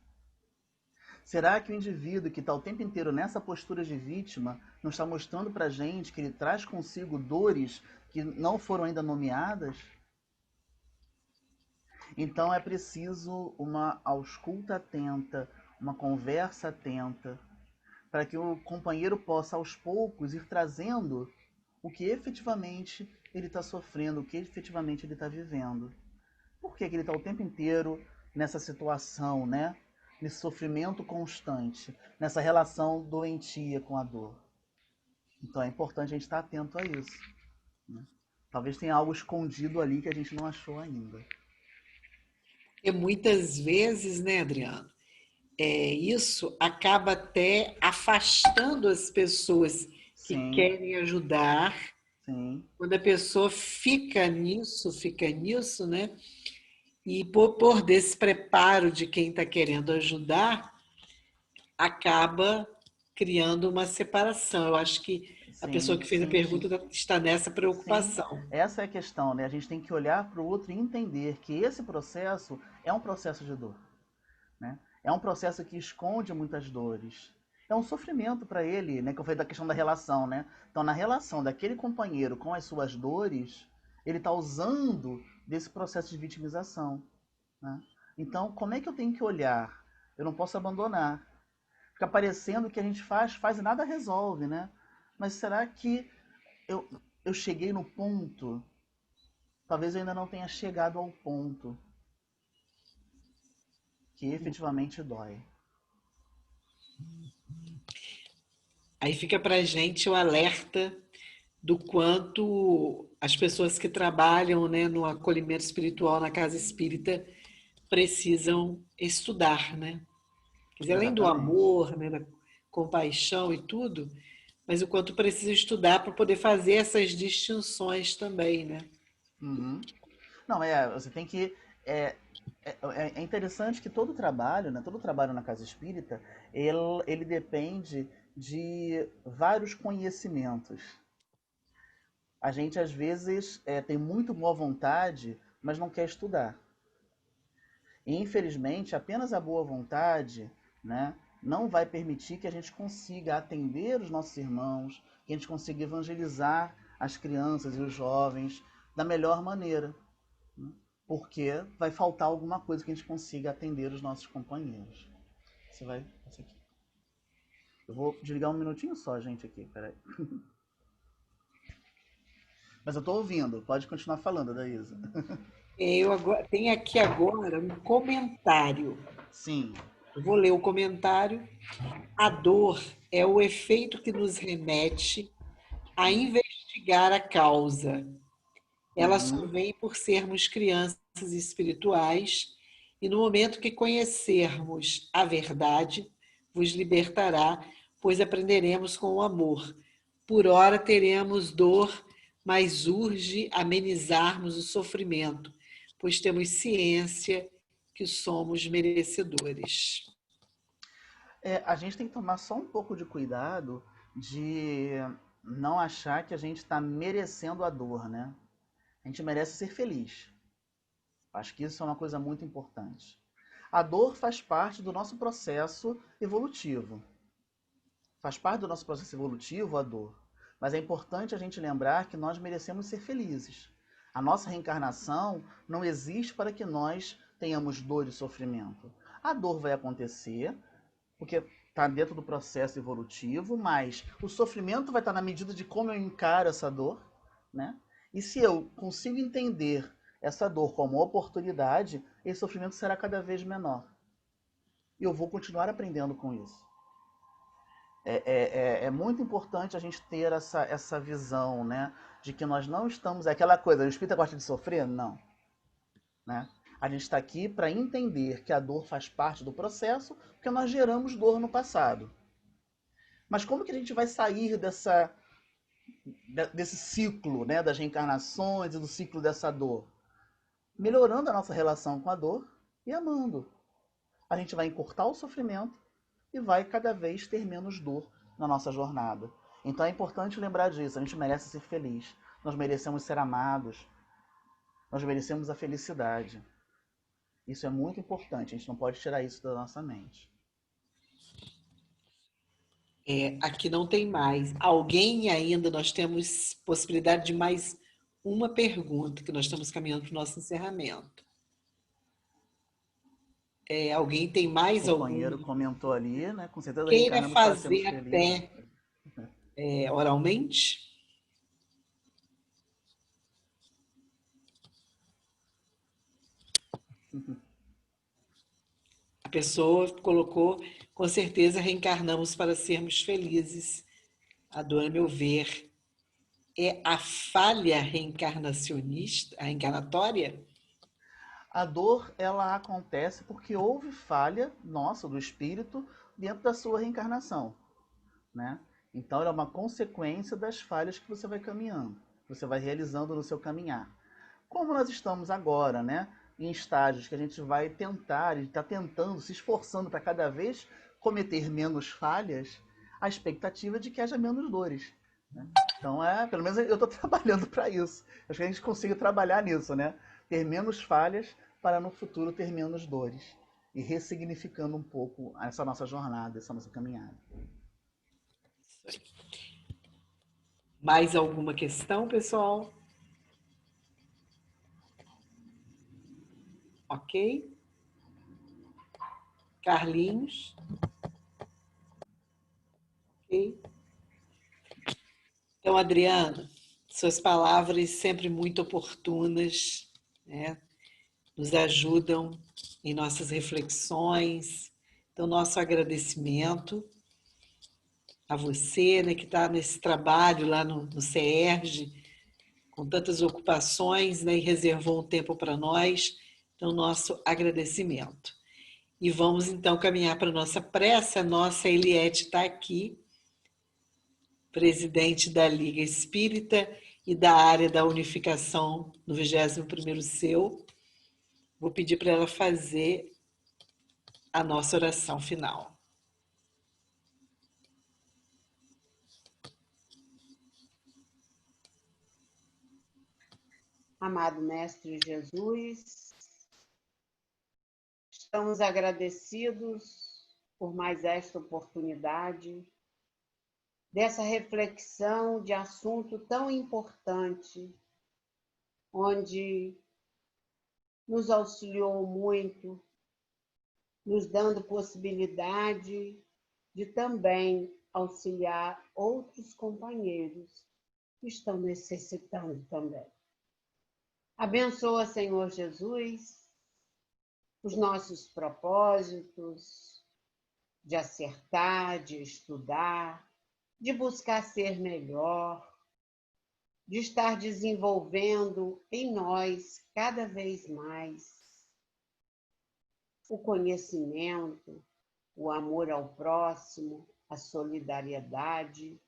Será que o indivíduo que está o tempo inteiro nessa postura de vítima não está mostrando para a gente que ele traz consigo dores que não foram ainda nomeadas? Então é preciso uma ausculta atenta, uma conversa atenta, para que o companheiro possa aos poucos ir trazendo o que efetivamente ele está sofrendo, o que efetivamente ele está vivendo. Por que ele está o tempo inteiro nessa situação, né? Nesse sofrimento constante, nessa relação doentia com a dor? Então é importante a gente estar atento a isso. Né? Talvez tenha algo escondido ali que a gente não achou ainda. E muitas vezes, né, Adriano, isso acaba até afastando as pessoas que Sim, querem ajudar. sim, Quando a pessoa fica nisso, né? E por despreparo de quem está querendo ajudar, acaba criando uma separação. Eu acho que a pessoa sim, que fez a sim, sim. pergunta está nessa Sim, preocupação. essa é a questão, né? A gente tem que olhar para o outro e entender que esse processo é um processo de dor, né? É um processo que esconde muitas dores. É um sofrimento para ele, né? Que eu falei da questão da relação, né? Então, na relação daquele companheiro com as suas dores, ele está usando desse processo de vitimização, né? Então, como é que eu tenho que olhar? Eu não posso abandonar. Fica parecendo que a gente faz e nada resolve, né? Mas será que eu, eu cheguei no ponto? Talvez eu ainda não tenha chegado ao ponto que efetivamente dói. Aí fica para a gente o alerta do quanto as pessoas que trabalham, né, no acolhimento espiritual na casa espírita precisam estudar, né? Quer dizer, além do Exatamente. amor, né, da compaixão e tudo, mas o quanto precisa estudar para poder fazer essas distinções também, né? Uhum. Não, você tem que. É, é interessante que todo trabalho, né, todo trabalho na casa espírita, ele depende de vários conhecimentos. A gente, às vezes, tem muito boa vontade, mas não quer estudar. E, infelizmente, apenas a boa vontade, né, não vai permitir que a gente consiga atender os nossos irmãos, que a gente consiga evangelizar as crianças e os jovens da melhor maneira, né? Porque vai faltar alguma coisa que a gente consiga atender os nossos companheiros. Você vai. Essa aqui. Eu vou desligar um minutinho só, gente, aqui, peraí. Mas eu tô ouvindo, pode continuar falando, Daísa. Eu agora, tenho aqui agora um comentário. Sim. Eu vou ler o comentário. A dor é o efeito que nos remete a investigar a causa. Ela só Uhum. vem por sermos crianças espirituais, e no momento que conhecermos a verdade, vos libertará, pois aprenderemos com o amor. Por ora teremos dor, mas urge amenizarmos o sofrimento, pois temos ciência que somos merecedores. A gente tem que tomar só um pouco de cuidado de não achar que a gente está merecendo a dor, né? A gente merece ser feliz. Acho que isso é uma coisa muito importante. A dor faz parte do nosso processo evolutivo. Faz parte do nosso processo evolutivo a dor. Mas é importante a gente lembrar que nós merecemos ser felizes. A nossa reencarnação não existe para que nós tenhamos dor e sofrimento. A dor vai acontecer, porque está dentro do processo evolutivo, mas o sofrimento vai estar na medida de como eu encaro essa dor, né? E se eu consigo entender essa dor como oportunidade, esse sofrimento será cada vez menor. E eu vou continuar aprendendo com isso. É muito importante a gente ter essa visão, né? De que nós não estamos. É aquela coisa, o espírita gosta de sofrer? Não. Né? A gente está aqui para entender que a dor faz parte do processo, porque nós geramos dor no passado. Mas como que a gente vai sair desse ciclo, né, das reencarnações e do ciclo dessa dor? Melhorando a nossa relação com a dor e amando. A gente vai encurtar o sofrimento e vai cada vez ter menos dor na nossa jornada. Então é importante lembrar disso. A gente merece ser feliz. Nós merecemos ser amados. Nós merecemos a felicidade. Isso é muito importante. A gente não pode tirar isso da nossa mente. Aqui não tem mais. Alguém ainda, nós temos possibilidade de mais uma pergunta, que nós estamos caminhando para o nosso encerramento. Alguém tem O mais companheiro algum? comentou ali, né? Com certeza Queira reencarnamos para sermos fazer felizes. até oralmente? A pessoa colocou, com certeza reencarnamos para sermos felizes. A dor, a meu ver, é a falha reencarnacionista, a reencarnatória? A dor, ela acontece porque houve falha nossa, do espírito, dentro da sua reencarnação, né? Então, ela é uma consequência das falhas que você vai caminhando, que você vai realizando no seu caminhar. Como nós estamos agora, né? Em estágios que a gente vai tentar, e está tentando, se esforçando para cada vez cometer menos falhas, a expectativa é de que haja menos dores, né? Então, pelo menos eu estou trabalhando para isso. Acho que a gente consiga trabalhar nisso, né? Ter menos falhas para no futuro ter menos dores. E ressignificando um pouco essa nossa jornada, essa nossa caminhada. Mais alguma questão, pessoal? Ok? Carlinhos? Ok? Então, Adriana, suas palavras sempre muito oportunas, né? Nos ajudam em nossas reflexões. Então, nosso agradecimento a você, né, que está nesse trabalho lá no CERJ, com tantas ocupações, né, e reservou um tempo para nós. Então, nosso agradecimento. E vamos, então, caminhar para a nossa prece. A nossa Eliette está aqui, presidente da Liga Espírita e da área da unificação no 21º CEU. Vou pedir para ela fazer a nossa oração final. Amado Mestre Jesus, estamos agradecidos por mais esta oportunidade, dessa reflexão de assunto tão importante, onde nos auxiliou muito, nos dando possibilidade de também auxiliar outros companheiros que estão necessitando também. Abençoa, Senhor Jesus, os nossos propósitos de acertar, de estudar, de buscar ser melhor, de estar desenvolvendo em nós cada vez mais o conhecimento, o amor ao próximo, a solidariedade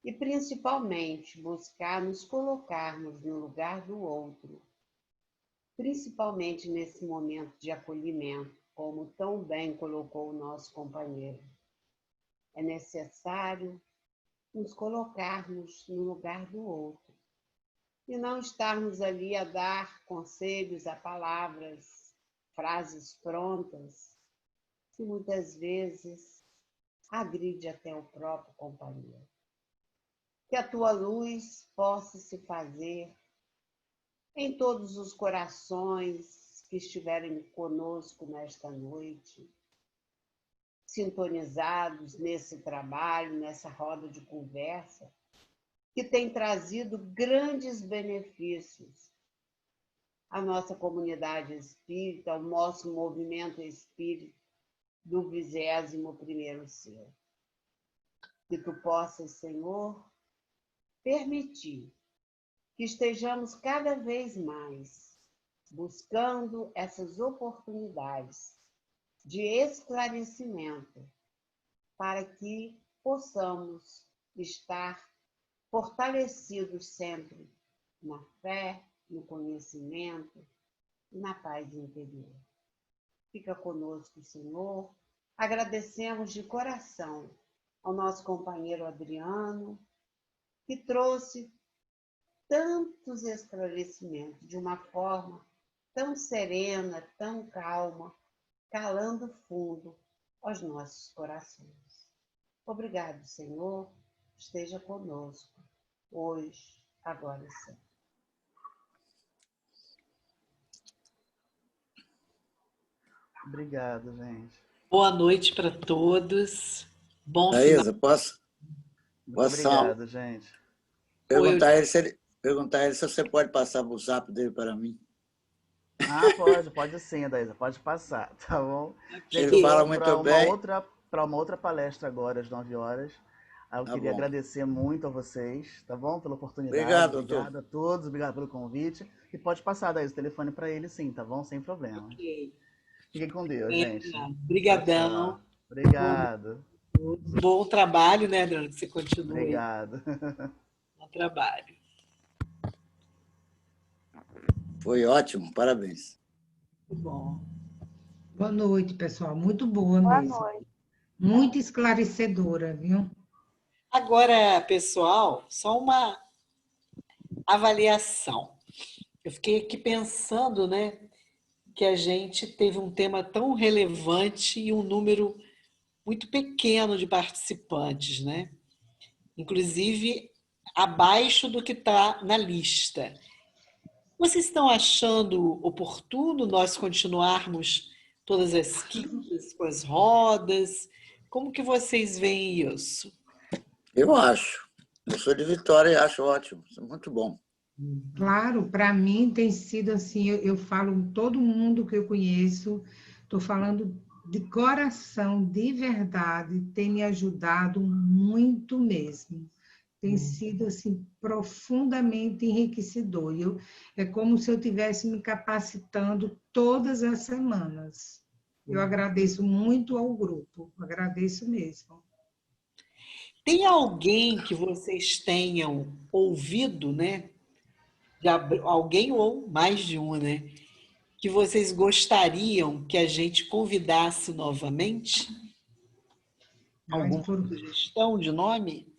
e, principalmente, buscar nos colocarmos no lugar do outro, principalmente nesse momento de acolhimento, como tão bem colocou o nosso companheiro. É necessário nos colocarmos no lugar do outro e não estarmos ali a dar conselhos, a palavras, frases prontas, que muitas vezes agride até o próprio companheiro. Que a tua luz possa se fazer em todos os corações que estiverem conosco nesta noite, sintonizados nesse trabalho, nessa roda de conversa, que tem trazido grandes benefícios à nossa comunidade espírita, ao nosso movimento espírita do 21º CEU. Que tu possas, Senhor, permitir que estejamos cada vez mais buscando essas oportunidades de esclarecimento para que possamos estar fortalecidos sempre na fé, no conhecimento e na paz interior. Fica conosco, Senhor. Agradecemos de coração ao nosso companheiro Adriano, que trouxe tantos esclarecimentos de uma forma tão serena, tão calma, calando fundo aos nossos corações. Obrigado, Senhor. Esteja conosco, hoje, agora e sempre. Obrigado, gente. Boa noite para todos. Bom final. Thaisa, posso Muito obrigado, gente. perguntar a ele se você pode passar o zap dele para mim? Pode sim, Daísa, pode passar, tá bom? Ele fala muito bem. Para uma outra palestra agora, às 9 horas, Eu Tá queria bom. agradecer muito a vocês, tá bom? Pela oportunidade. Obrigado, Obrigado doutor. a todos, obrigado pelo convite. E pode passar daí o telefone para ele sim, tá bom? Sem problema. Ok. Fiquem com Deus, gente. Tchau, Obrigadão. tchau. Obrigado. Bom trabalho, né, Adriano? Que você continue aí. Obrigado. Bom trabalho. Foi ótimo, parabéns. Muito bom. Boa noite, pessoal. Muito boa Boa mesmo. noite. Muito esclarecedora, viu? Agora, pessoal, só uma avaliação. Eu fiquei aqui pensando, né, que a gente teve um tema tão relevante e um número muito pequeno de participantes, né? Inclusive abaixo do que está na lista. Vocês estão achando oportuno nós continuarmos todas as quintas com as rodas? Como que vocês veem isso? Eu acho. Eu sou de Vitória e acho ótimo. Isso é muito bom. Claro, para mim tem sido assim, eu falo todo mundo que eu conheço, estou falando de coração, de verdade, tem me ajudado muito mesmo. Tem sido assim profundamente enriquecedor. É como se eu estivesse me capacitando todas as semanas. Eu agradeço muito ao grupo, agradeço mesmo. Tem alguém que vocês tenham ouvido, né? Alguém ou mais de um, né? Que vocês gostariam que a gente convidasse novamente? Alguma sugestão de nome?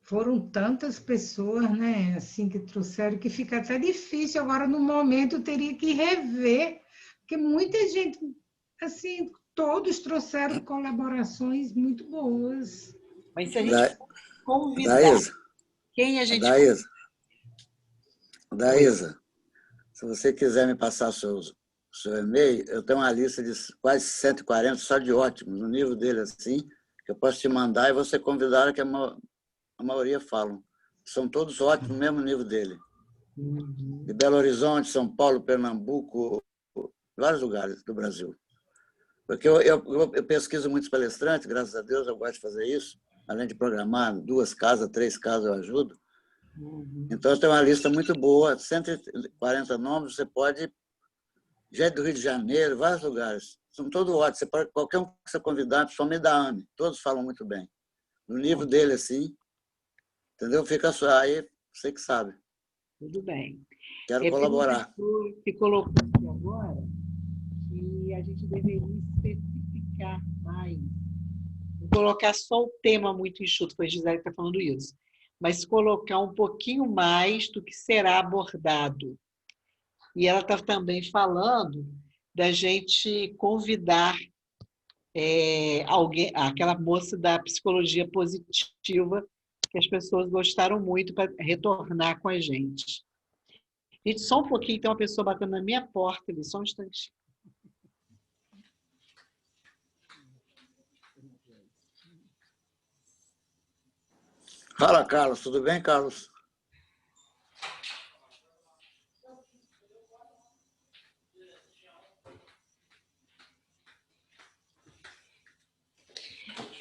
Foram tantas pessoas, né, assim, que trouxeram, que fica até difícil agora, no momento, eu teria que rever, porque muita gente, assim, todos trouxeram colaborações muito boas. Mas se a gente Da, convidar, Daísa, quem a gente Daísa, Oi. Daísa, se você quiser me passar seu e-mail, eu tenho uma lista de quase 140 só de ótimos, no nível dele assim, que eu posso te mandar e você convidar, que a maioria falam. São todos ótimos no mesmo nível dele. De Belo Horizonte, São Paulo, Pernambuco, vários lugares do Brasil. Porque eu pesquiso muitos palestrantes, graças a Deus eu gosto de fazer isso, além de programar 2 casas, 3 casas eu ajudo. Então eu tenho uma lista muito boa, 140 nomes, você pode, já é do Rio de Janeiro, vários lugares, são todos ótimos, você pode, qualquer um que você convidar, principalmente da AME, todos falam muito bem. No nível dele, assim, entendeu? Fica só, aí você que sabe. Tudo bem. Quero Tem colaborar. uma pessoa que colocou aqui agora que a gente deveria especificar mais. Não colocar só o tema muito enxuto, foi a Gisele que está falando isso, mas colocar um pouquinho mais do que será abordado. E ela está também falando da gente convidar alguém, aquela moça da psicologia positiva, que as pessoas gostaram muito para retornar com a gente. Gente, só um pouquinho, tem uma pessoa batendo na minha porta ali, só um instante. Fala, Carlos. Tudo bem, Carlos?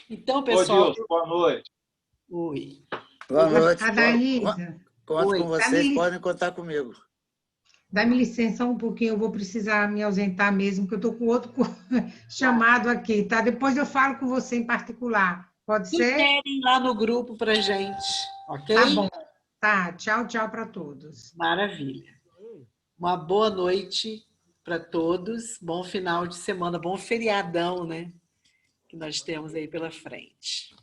Então, pessoal... Ô, Dilson, boa noite. Oi. Boa noite. Adaísa, Conto com vocês, Dá-me podem contar comigo. dá-me licença um pouquinho, eu vou precisar me ausentar mesmo, porque eu estou com outro chamado aqui, tá? Depois eu falo com você em particular. Pode ser? Sugerem lá no grupo para gente, ok? Tá bom. Tá, tchau, tchau para todos. Maravilha. Uma boa noite para todos, bom final de semana, bom feriadão, né? Que nós temos aí pela frente.